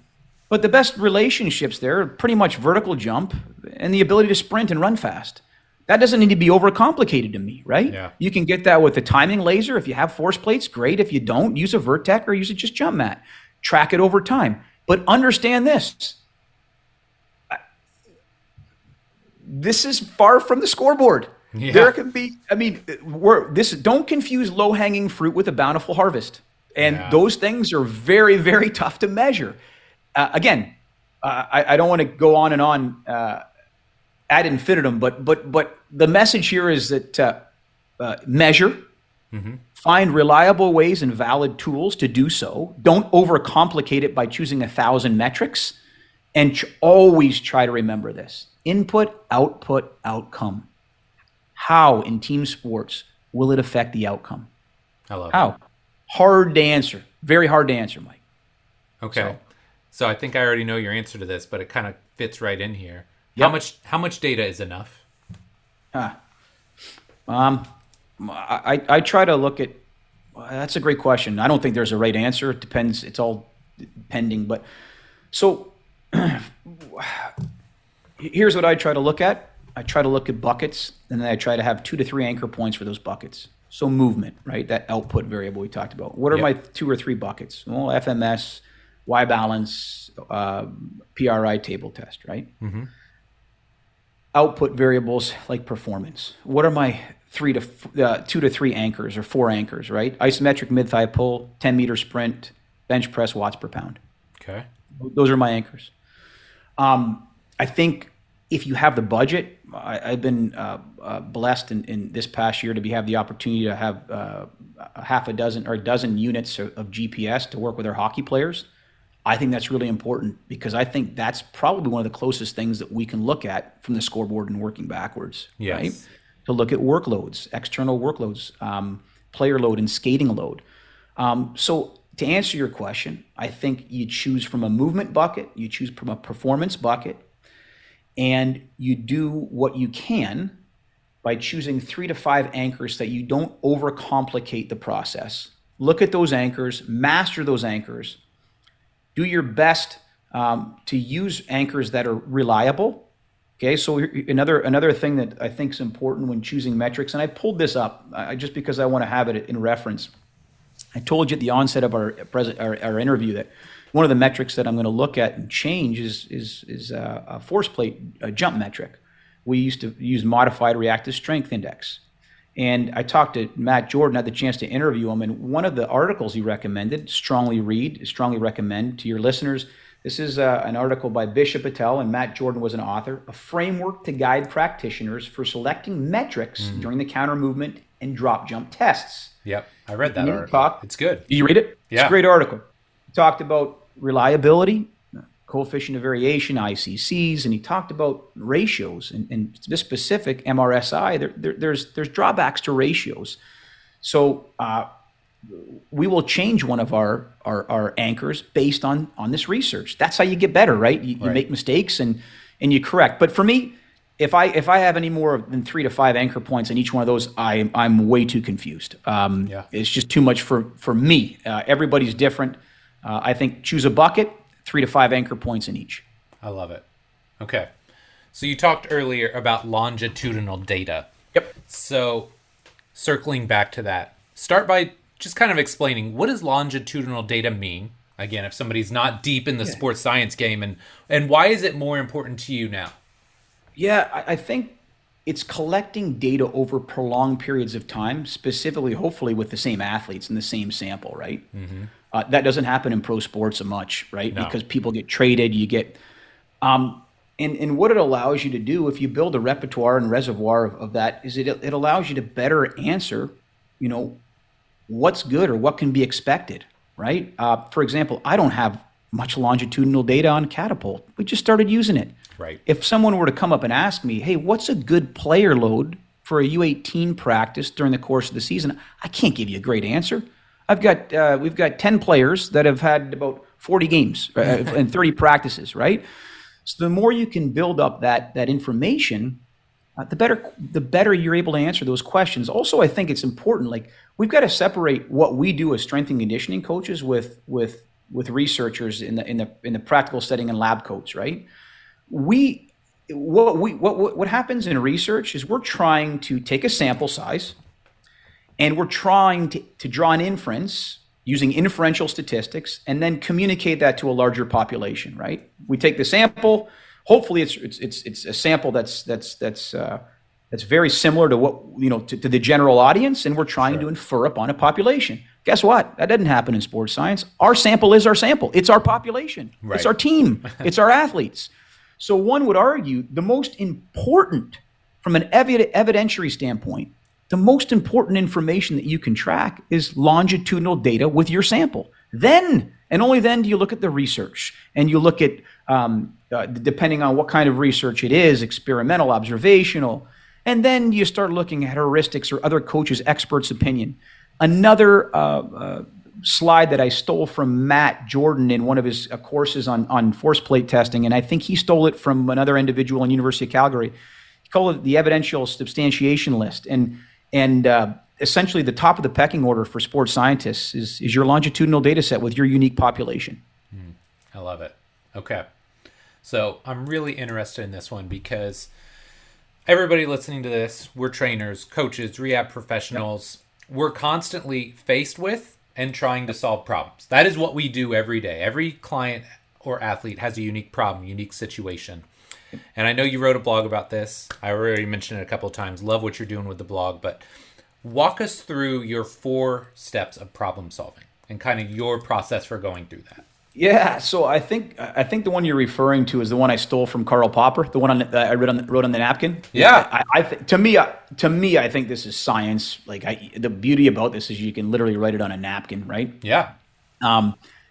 But the best relationships there are pretty much vertical jump and the ability to sprint and run fast. That doesn't need to be overcomplicated to me, right? Yeah. You can get that with a timing laser. If you have force plates, great. If you don't, use a Vertec or use a just jump mat. Track it over time. But understand this. This is far from the scoreboard. Yeah. There can be, don't confuse low-hanging fruit with a bountiful harvest. And those things are very, very tough to measure. Again, I don't want to go on and on ad infinitum, but the message here is that measure, find reliable ways and valid tools to do so. Don't overcomplicate it by choosing 1,000 metrics, and always try to remember this: input, output, outcome. How in team sports will it affect the outcome? I love How? it. Hard to answer. Very hard to answer, Mike. Okay. So I think I already know your answer to this, but it kind of fits right in here. Yep. How much data is enough? I try to look at. That's a great question. I don't think there's a right answer. It depends. It's all pending. But so here's what I try to look at. I try to look at buckets, and then I try to have 2 to 3 anchor points for those buckets. So movement, right? That output variable we talked about. What are my 2 or 3 buckets? Well, FMS, Y balance, PRI table test, right? Mm-hmm. Output variables like performance. What are my 2 to 3 anchors or 4 anchors, right? Isometric mid-thigh pull, 10-meter sprint, bench press, watts per pound. Okay. Those are my anchors. I think if you have the budget, I've been blessed in this past year to have the opportunity to have a dozen units of GPS to work with our hockey players. I think that's really important because I think that's probably one of the closest things that we can look at from the scoreboard and working backwards, Yes. right? To look at workloads, external workloads, player load and skating load. So to answer your question, I think you choose from a movement bucket, you choose from a performance bucket, and you do what you can by choosing 3 to 5 anchors that you don't overcomplicate the process. Look at those anchors, master those anchors, do your best to use anchors that are reliable. Okay, so another thing that I think is important when choosing metrics, and I pulled this up just because I want to have it in reference. I told you at the onset of our interview that one of the metrics that I'm going to look at and change is a force plate jump metric. We used to use modified reactive strength index. And I talked to Matt Jordan, had the chance to interview him, and one of the articles he recommended, strongly recommend to your listeners. This is an article by Bishop Patel, and Matt Jordan was an author, a framework to guide practitioners for selecting metrics during the counter movement and drop jump tests. Yep, I read that article. It's good. Did you read it? Yeah. It's a great article. He talked about reliability, coefficient of variation, ICCs, and he talked about ratios. And this specific MRSI, there's drawbacks to ratios. So we will change one of our anchors based on this research. That's how you get better, right? You make mistakes and you correct. But for me, if I have any more than 3 to 5 anchor points in each one of those, I'm way too confused. It's just too much for me. Everybody's different. I think choose a bucket, 3 to 5 anchor points in each. I love it. Okay. So you talked earlier about longitudinal data. Yep. So circling back to that, start by just kind of explaining, what does longitudinal data mean? Again, if somebody's not deep in the sports science game, and why is it more important to you now? Yeah, I think it's collecting data over prolonged periods of time, specifically, hopefully, with the same athletes and the same sample, right? Mm-hmm. That doesn't happen in pro sports much, right? No. Because people get traded, you get... And what it allows you to do, if you build a repertoire and reservoir of that, is it allows you to better answer, what's good or what can be expected, right? For example, I don't have much longitudinal data on Catapult. We just started using it. Right. If someone were to come up and ask me, hey, what's a good player load for a U18 practice during the course of the season? I can't give you a great answer. We've got 10 players that have had about 40 games and 30 practices, right? So the more you can build up that information, the better you're able to answer those questions. Also, I think it's important. Like, we've got to separate what we do as strength and conditioning coaches with researchers in the practical setting and lab coats, right? What happens in research is we're trying to take a sample size, and we're trying to draw an inference using inferential statistics, and then communicate that to a larger population, right? We take the sample. Hopefully, it's a sample that's very similar to what to the general audience, and we're trying to infer upon a population. Guess what? That doesn't happen in sports science. Our sample is our sample. It's our population. Right. It's our team. It's our athletes. So one would argue the most important, from an evidentiary standpoint, the most important information that you can track is longitudinal data with your sample. Then, and only then, do you look at the research, and you look at, depending on what kind of research it is, experimental, observational, and then you start looking at heuristics or other coaches' experts' opinion. Another slide that I stole from Matt Jordan in one of his courses on force plate testing, and I think he stole it from another individual in University of Calgary. He called it the evidential substantiation list. And essentially, the top of the pecking order for sports scientists is your longitudinal data set with your unique population. I love it. Okay. So I'm really interested in this one because everybody listening to this, we're trainers, coaches, rehab professionals. Yep. We're constantly faced with and trying to solve problems. That is what we do every day. Every client or athlete has a unique problem, unique situation. And I know you wrote a blog about this. I already mentioned it a couple of times. Love what you're doing with the blog, but walk us through your 4 steps of problem solving and kind of your process for going through that. Yeah, so I think the one you're referring to is the one I stole from Karl Popper, the one that I wrote on the napkin. Yeah, to me, I think this is science. Like the beauty about this is you can literally write it on a napkin, right? Yeah.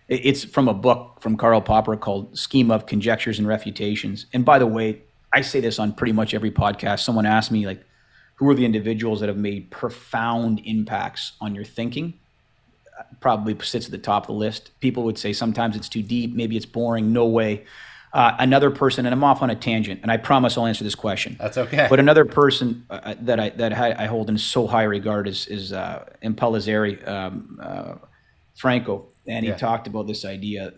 It's from a book from Karl Popper called Scheme of Conjectures and Refutations. And by the way, I say this on pretty much every podcast. Someone asked me, like, who are the individuals that have made profound impacts on your thinking? Probably sits at the top of the list. People would say sometimes it's too deep, maybe it's boring, no way. Another person, and I'm off on a tangent, and I promise I'll answer this question. That's okay. But another person that I hold in so high regard is Impellizzeri, Franco, and he talked about this idea,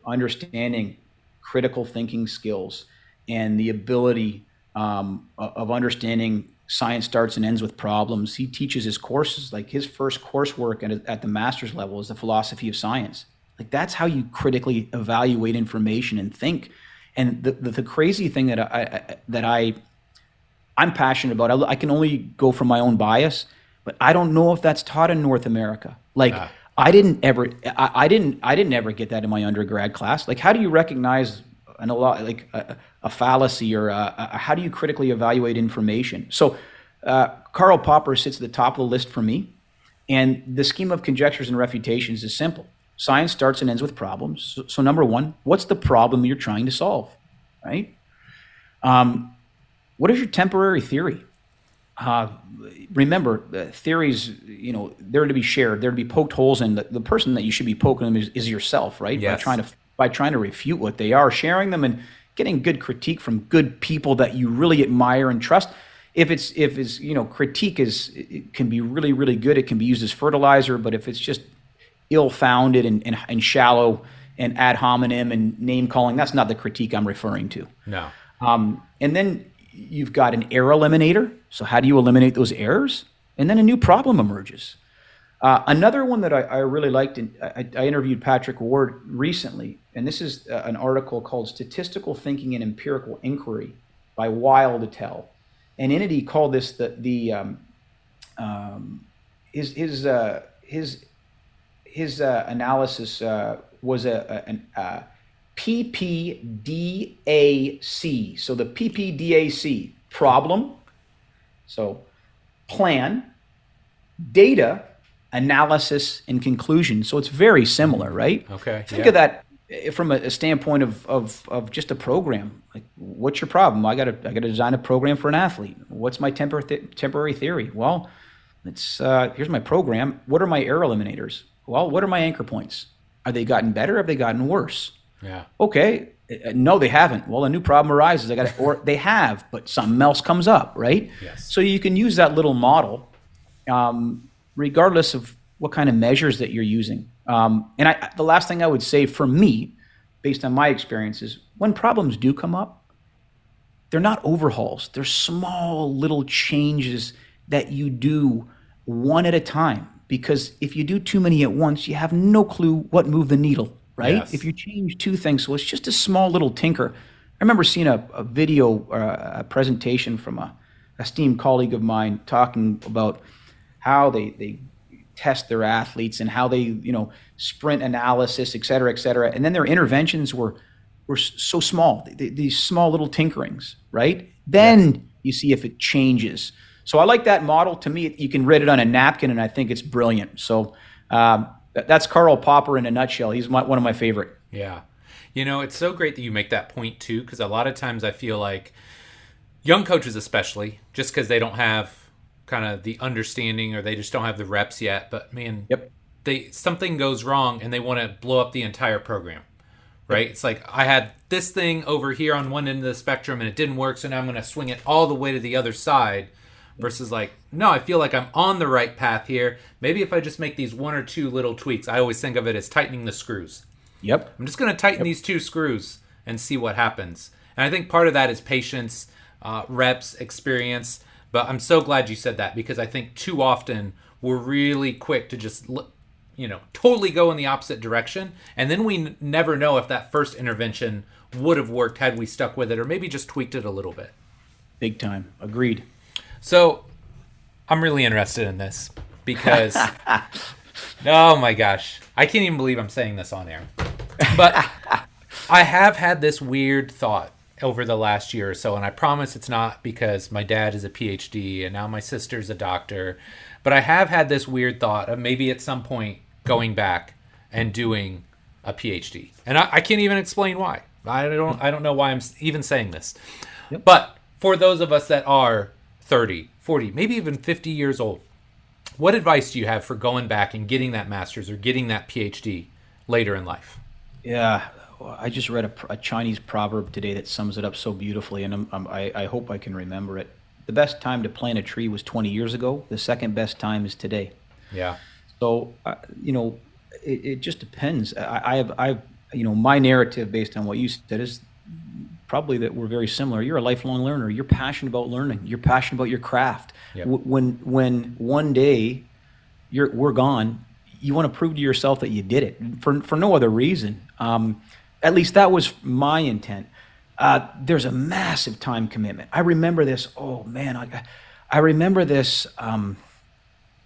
understanding critical thinking skills and the ability of understanding science starts and ends with problems. He teaches his courses, like his first coursework at the master's level is the philosophy of science. Like that's how you critically evaluate information and think. And the crazy thing that I'm passionate about, I can only go from my own bias, but I don't know if that's taught in North America. Like I didn't ever get that in my undergrad class. Like how do you recognize a fallacy or how do you critically evaluate information? So Karl Popper sits at the top of the list for me. And the scheme of conjectures and refutations is simple. Science starts and ends with problems. So number one, what's the problem you're trying to solve, right? What is your temporary theory? Remember, theories, they're to be shared. They're to be poked holes in. The person that you should be poking them is yourself, right? Yes. By trying to refute what they are, sharing them and getting good critique from good people that you really admire and trust. If it's critique it can be really, really good. It can be used as fertilizer, but if it's just ill-founded and shallow and ad hominem and name calling, that's not the critique I'm referring to. No. And then you've got an error eliminator. So how do you eliminate those errors? And then a new problem emerges. Another one that I really liked, I interviewed Patrick Ward recently, and this is an article called Statistical Thinking and Empirical Inquiry by Weil et al. And in it, he called this his analysis was a PPDAC. So the PPDAC, problem, so plan, data, analysis, and conclusion. So it's very similar, right? Okay. Think of that from a standpoint of just a program. Like, what's your problem? I got to design a program for an athlete. What's my temporary theory? Well, it's here's my program. What are my error eliminators? Well, what are my anchor points? Are they gotten better? Have they gotten worse? Yeah. Okay. No, they haven't. Well, a new problem arises. Or they have, but something else comes up, right? Yes. So you can use that little model, regardless of what kind of measures that you're using. And the last thing I would say for me, based on my experiences, when problems do come up, they're not overhauls. They're small little changes that you do one at a time. Because if you do too many at once, you have no clue what moved the needle, right? Yes. If you change two things, so it's just a small little tinker. I remember seeing a video or a presentation from a esteemed colleague of mine talking about how they test their athletes and how they, sprint analysis, et cetera, et cetera. And then their interventions were so small, these small little tinkerings, right? Then you see if it changes. So I like that model. To me, you can write it on a napkin, and I think it's brilliant. So that's Karl Popper in a nutshell. He's one of my favorite. Yeah. It's so great that you make that point, too, because a lot of times I feel like young coaches especially, just because they don't have kind of the understanding or they just don't have the reps yet, but man, something goes wrong and they want to blow up the entire program, right? Yep. It's like, I had this thing over here on one end of the spectrum and it didn't work, so now I'm going to swing it all the way to the other side. Versus like, no, I feel like I'm on the right path here. Maybe if I just make these one or two little tweaks, I always think of it as tightening the screws. Yep. I'm just going to tighten these two screws and see what happens. And I think part of that is patience, reps, experience. But I'm so glad you said that, because I think too often we're really quick to just totally go in the opposite direction. And then we never know if that first intervention would have worked had we stuck with it, or maybe just tweaked it a little bit. Big time. Agreed. So I'm really interested in this because, oh my gosh, I can't even believe I'm saying this on air. But I have had this weird thought over the last year or so, and I promise it's not because my dad is a Ph.D. and now my sister's a doctor, but I have had this weird thought of maybe at some point going back and doing a Ph.D. And I can't even explain why. I don't know why I'm even saying this. Yep. But for those of us that are 30, 40, maybe even 50 years old, what advice do you have for going back and getting that master's or getting that Ph.D. later in life? Yeah, I just read a Chinese proverb today that sums it up so beautifully, and I hope I can remember it. The best time to plant a tree was 20 years ago. The second best time is today. Yeah. So, it just depends. I have my narrative based on what you said is probably that we're very similar. You're a lifelong learner. You're passionate about learning. You're passionate about your craft. Yep. When one day we're gone, you want to prove to yourself that you did it for no other reason. At least that was my intent. There's a massive time commitment. I remember this. Oh man, I remember this.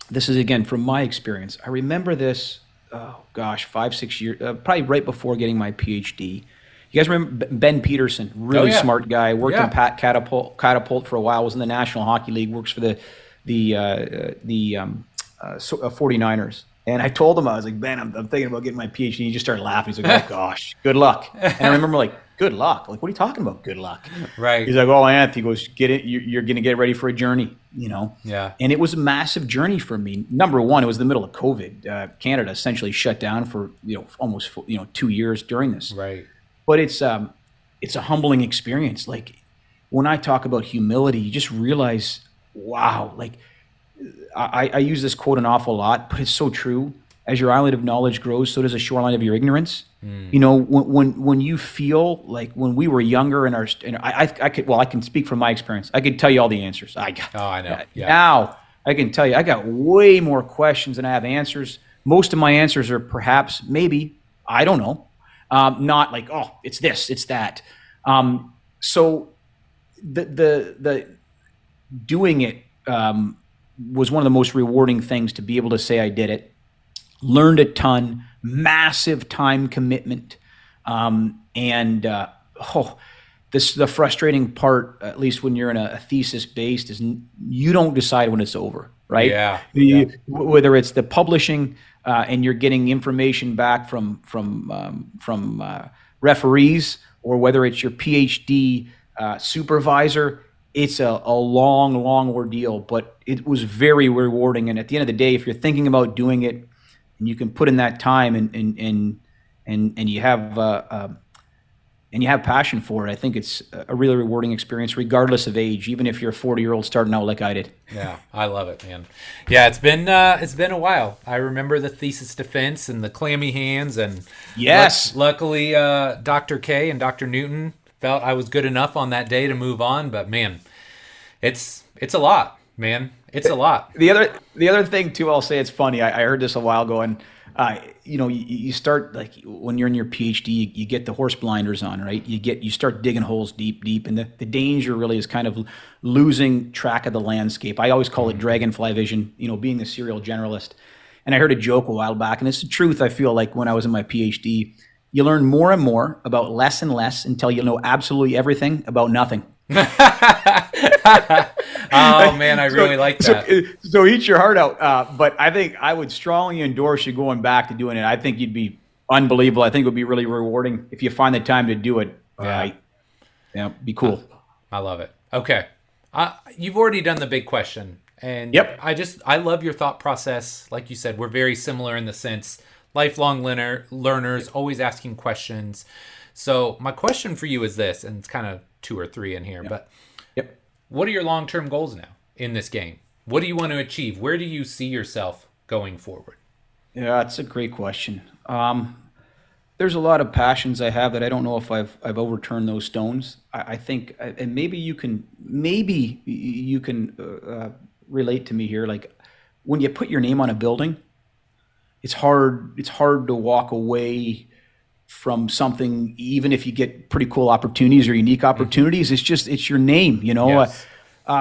This is again from my experience. I remember this. Oh gosh, 5-6 years, probably right before getting my PhD. You guys remember Ben Peterson? Really smart guy. Worked in Catapult for a while. Was in the National Hockey League. Works for the 49ers. And I told him, I was like, Ben, I'm thinking about getting my PhD. He just started laughing. He's like, oh gosh, good luck. And I remember like, good luck? Like, what are you talking about? Good luck. Right. He's like, oh, Anthony, he goes, get it. You're going to get ready for a journey, Yeah. And it was a massive journey for me. Number one, it was the middle of COVID. Canada essentially shut down for, almost, 2 years during this. Right. But it's a humbling experience. Like when I talk about humility, you just realize, wow, like I use this quote an awful lot, but it's so true. As your island of knowledge grows, so does the shoreline of your ignorance. When you feel like when we were younger and I can speak from my experience. I could tell you all the answers. I know. Yeah. Now I can tell you, I got way more questions than I have answers. Most of my answers are perhaps, maybe, I don't know. Not like, oh, it's this, it's that. So the doing it was one of the most rewarding things, to be able to say I did it. Learned a ton, massive time commitment. The frustrating part, at least when you're in a thesis based, is you don't decide when it's over, right? Yeah. Whether it's the publishing and you're getting information back from referees, or whether it's your PhD supervisor, it's a long ordeal, but it was very rewarding. And at the end of the day, if you're thinking about doing it, and you can put in that time and you have passion for it, I think it's a really rewarding experience, regardless of age, even if you're a 40-year-old starting out like I did. Yeah, I love it, man. Yeah, it's been a while. I remember the thesis defense and the clammy hands, and yes, luckily Dr. K and Dr. Newton felt I was good enough on that day to move on. But man, it's a lot, man. It's a lot. The other thing too, I'll say, it's funny. I heard this a while ago, and you start, like when you're in your PhD, you get the horse blinders on, right? You start digging holes deep, and the danger really is kind of losing track of the landscape. I always call it dragonfly vision, being the serial generalist. And I heard a joke a while back, and it's the truth. I feel like when I was in my PhD, you learn more and more about less and less until you know absolutely everything about nothing. Oh man, I really like that. So eat your heart out. But I think I would strongly endorse you going back to doing it. I think you'd be unbelievable. I think it would be really rewarding if you find the time to do it. Be cool. I love it. Okay, you've already done the big question, and yep. I love your thought process. Like you said, we're very similar in the sense, lifelong learners, always asking questions. So my question for you is this, and it's kind of 2 or 3 in here, but what are your long-term goals now in this game? What do you want to achieve? Where do you see yourself going forward? Yeah, that's a great question. There's a lot of passions I have that I don't know if I've overturned those stones. I think, and maybe you can relate to me here. Like when you put your name on a building, it's hard to walk away from something, even if you get pretty cool opportunities or unique opportunities. It's your name, you know. Yes.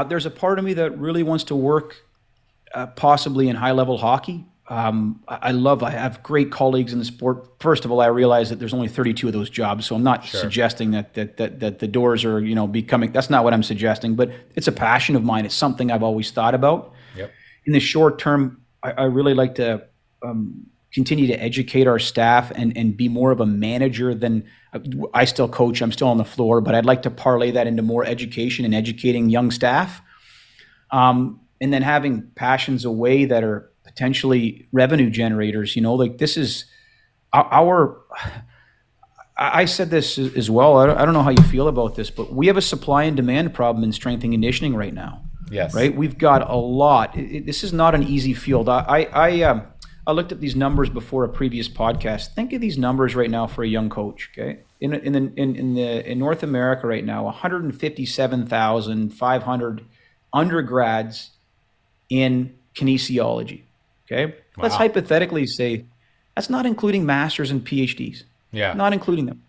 There's a part of me that really wants to work possibly in high level hockey. I have great colleagues in the sport. First of all, I realize that there's only 32 of those jobs, so I'm not suggesting that the doors are, you know, becoming. That's not what I'm suggesting. But it's a passion of mine. It's something I've always thought about. Yep. In the short term, I really like to continue to educate our staff and be more of a manager than I still coach. I'm still on the floor, but I'd like to parlay that into more education and educating young staff, and then having passions away that are potentially revenue generators. You know, like this is our. I said this as well. I don't know how you feel about this, but we have a supply and demand problem in strength and conditioning right now. Yes. Right. We've got a lot. This is not an easy field. I looked at these numbers before a previous podcast. Think of these numbers right now for a young coach. Okay. In North America right now, 157,500 undergrads in kinesiology. Okay. Wow. Let's hypothetically say that's not including masters and PhDs. Yeah. Not including them.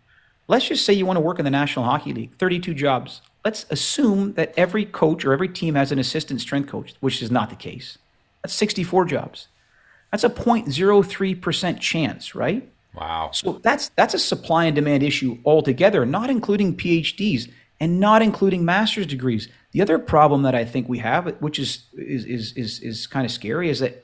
Let's just say you want to work in the National Hockey League, 32 jobs. Let's assume that every coach or every team has an assistant strength coach, which is not the case. That's 64 jobs. That's a 0.03% chance, right? Wow. So that's a supply and demand issue altogether, not including PhDs and not including master's degrees. The other problem that I think we have, which is kind of scary, is that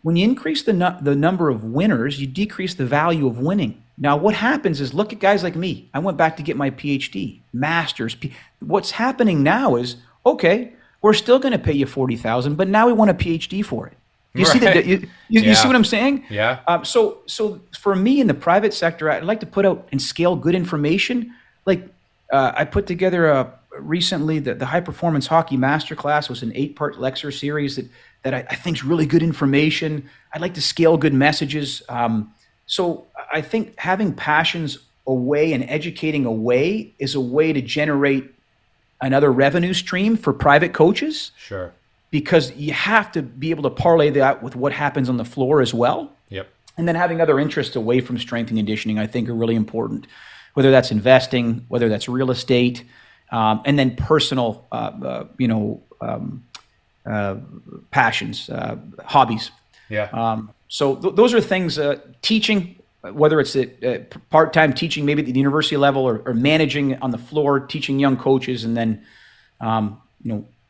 when you increase the number of winners, you decrease the value of winning. Now, what happens is, look at guys like me. I went back to get my PhD, master's. What's happening now is, okay, we're still going to pay you $40,000, but now we want a PhD for it. You see you see what I'm saying? Yeah. So for me in the private sector, I'd like to put out and scale good information. Like I put together recently the High Performance Hockey Masterclass was an 8-part lecture series that I think is really good information. I'd like to scale good messages. So I think having passions away and educating away is a way to generate another revenue stream for private coaches. Sure. Because you have to be able to parlay that with what happens on the floor as well. Yep. And then having other interests away from strength and conditioning, I think, are really important. Whether that's investing, whether that's real estate, and then personal, passions, hobbies. Yeah. So those are things. Teaching, whether it's part-time teaching, maybe at the university level, or managing on the floor, teaching young coaches, and then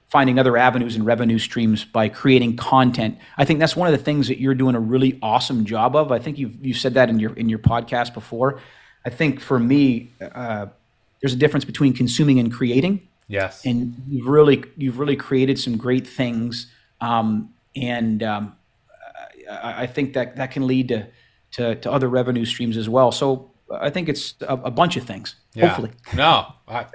finding other avenues and revenue streams by creating content. I think that's one of the things that you're doing a really awesome job of. I think you've said that in your podcast before. I think for me, there's a difference between consuming and creating. Yes. And you've really created some great things, I think that can lead to other revenue streams as well. So I think it's a bunch of things. Yeah. Hopefully. No,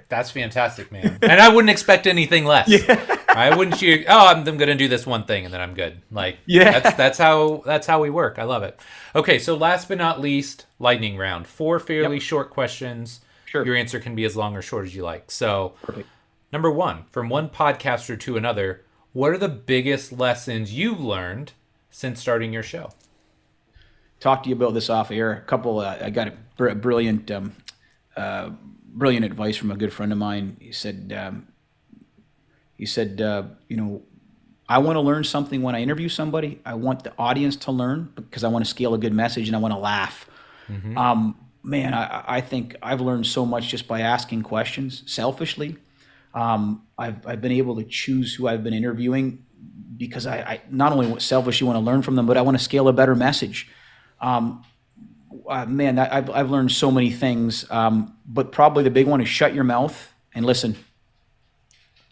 that's fantastic, man. And I wouldn't expect anything less. Yeah. I wouldn't. I'm going to do this one thing and then I'm good. Like, yeah, that's how we work. I love it. Okay, so last but not least, lightning round. 4 fairly short questions. Sure. Your answer can be as long or short as you like. So, perfect. Number 1, from one podcaster to another, what are the biggest lessons you've learned since starting your show? Talk to you about this off air. I got a brilliant advice from a good friend of mine. He said, I want to learn something when I interview somebody. I want the audience to learn because I want to scale a good message and I want to laugh. Mm-hmm. Man, I think I've learned so much just by asking questions selfishly. I've been able to choose who I've been interviewing because I not only selfishly want to learn from them, but I want to scale a better message. Man, I've learned so many things, but probably the big one is shut your mouth and listen.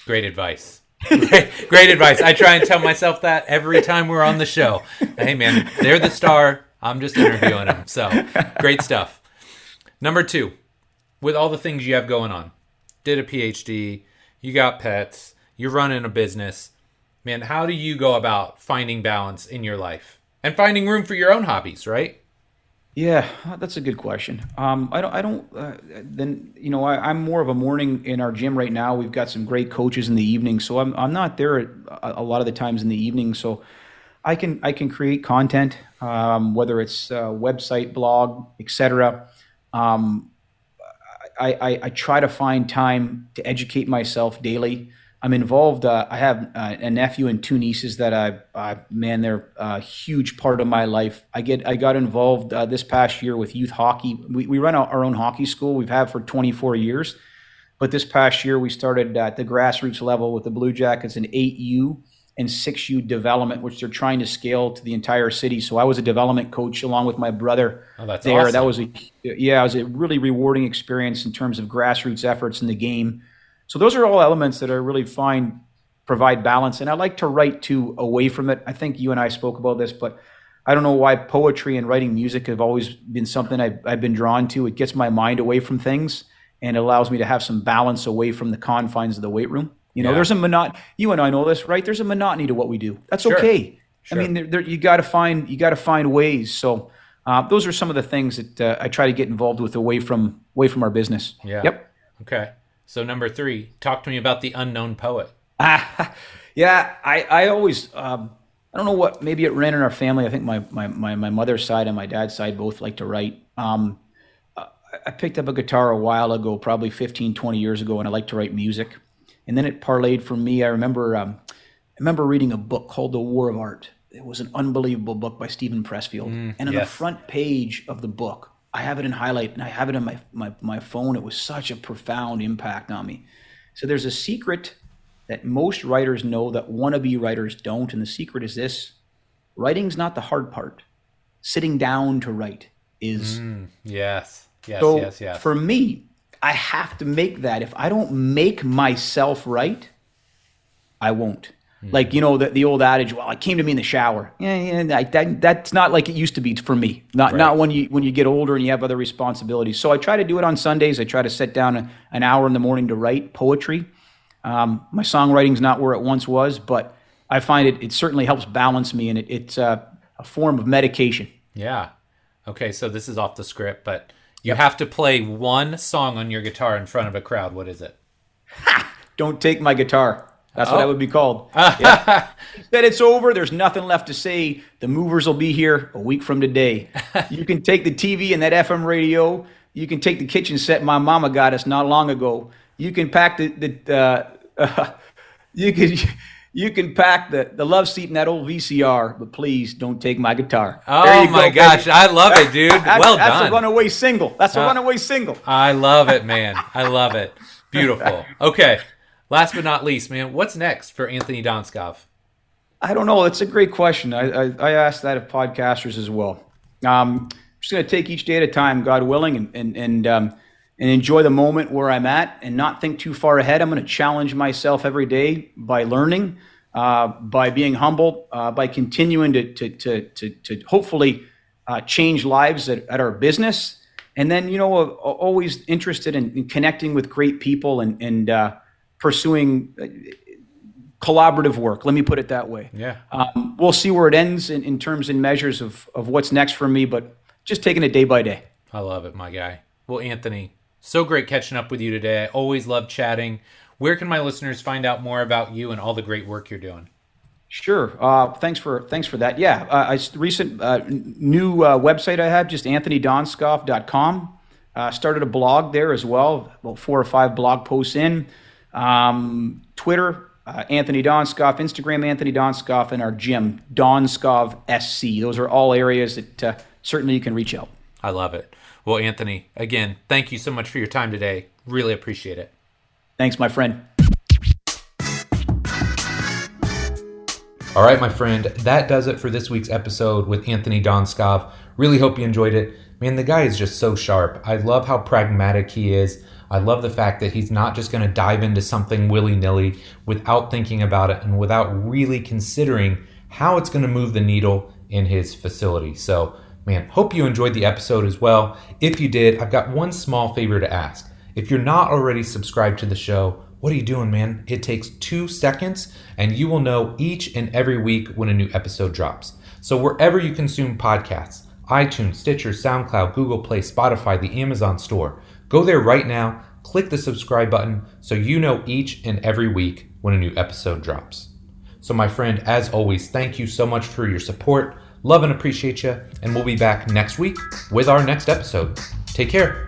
Great advice. Great advice. I try and tell myself that every time we're on the show. Hey, man, they're the star. I'm just interviewing them. So great stuff. Number 2, with all the things you have going on, did a PhD, you got pets, you're running a business. Man, how do you go about finding balance in your life and finding room for your own hobbies, right? Yeah, that's a good question. I'm more of a morning in our gym right now. We've got some great coaches in the evening, so I'm not there a lot of the times in the evening. So I can create content. whether it's website, blog, etc. I try to find time to educate myself daily. I'm involved. I have a nephew and two nieces that they're a huge part of my life. I got involved this past year with youth hockey. We run our own hockey school. We've had for 24 years. But this past year, we started at the grassroots level with the Blue Jackets an 8U and 6U development, which they're trying to scale to the entire city. So I was a development coach along with my brother. Oh, that's there. awesome. That was it was a really rewarding experience in terms of grassroots efforts in the game. So those are all elements that I really find provide balance. And I like to write too away from it. I think you and I spoke about this, but I don't know why poetry and writing music have always been something I've been drawn to. It gets my mind away from things and it allows me to have some balance away from the confines of the weight room. There's a monotony. You and I know this, right? There's a monotony to what we do. That's okay. Sure. I mean, you got to find ways. So those are some of the things that I try to get involved with away from our business. Yeah. Yep. Okay. So number 3, talk to me about the unknown poet. Yeah. I always I don't know what. Maybe it ran in our family. I think my mother's side and my dad's side both like to write. I picked up a guitar a while ago, probably 15, 20 years ago, and I like to write music. And then it parlayed for me. I remember reading a book called The War of Art. It was an unbelievable book by Stephen Pressfield. And on the front page of the book, I have it in highlight, and I have it on my phone. It was such a profound impact on me. So there's a secret that most writers know that wannabe writers don't, and the secret is this: writing's not the hard part. Sitting down to write is. Yes. For me, I have to make that. If I don't make myself write, I won't. Like, the old adage, well, it came to me in the shower. That's not like it used to be for me. Not when you get older and you have other responsibilities. So I try to do it on Sundays. I try to sit down an hour in the morning to write poetry. My songwriting's not where it once was, but I find it certainly helps balance me, and it's a form of medication. Yeah. Okay, so this is off the script, but you have to play one song on your guitar in front of a crowd. What is it? Don't Take My Guitar. That's what I would be called. Yeah. That it's over. There's nothing left to say. The Movers will be here a week from today. You can take the TV and that FM radio. You can take the kitchen set my mama got us not long ago. You can pack you can pack the love seat in that old VCR, but please don't take my guitar. Oh my gosh, I love it, dude. Well done. That's a runaway single. A runaway single. I love it, man. I love it. Beautiful. Okay. Last but not least, man, what's next for Anthony Donskov? I don't know. It's a great question. I asked that of podcasters as well. I'm just going to take each day at a time, God willing, and enjoy the moment where I'm at and not think too far ahead. I'm going to challenge myself every day by learning, by being humble, by continuing to hopefully change lives at our business. And then, always interested in connecting with great people and pursuing collaborative work. Let me put it that way. Yeah. We'll see where it ends in terms and measures of what's next for me, but just taking it day by day. I love it, my guy. Well, Anthony, so great catching up with you today. I always love chatting. Where can my listeners find out more about you and all the great work you're doing? Sure. Thanks for that. Yeah. Recent new website I have, just anthonydonskov.com. Started a blog there as well, about 4 or 5 blog posts in. Twitter, Anthony Donskov, Instagram, Anthony Donskov, and our gym, Donskov SC. Those are all areas that certainly you can reach out. I love it. Well, Anthony, again, thank you so much for your time today. Really appreciate it. Thanks, my friend. All right, my friend, that does it for this week's episode with Anthony Donskov. Really hope you enjoyed it. Man, the guy is just so sharp. I love how pragmatic he is. I love the fact that he's not just going to dive into something willy-nilly without thinking about it and without really considering how it's going to move the needle in his facility. So, man, hope you enjoyed the episode as well. If you did, I've got one small favor to ask. If you're not already subscribed to the show, what are you doing, man? It takes 2 seconds, and you will know each and every week when a new episode drops. So wherever you consume podcasts, iTunes, Stitcher, SoundCloud, Google Play, Spotify, the Amazon store, go there right now, click the subscribe button so you know each and every week when a new episode drops. So my friend, as always, thank you so much for your support. Love and appreciate you, and we'll be back next week with our next episode. Take care.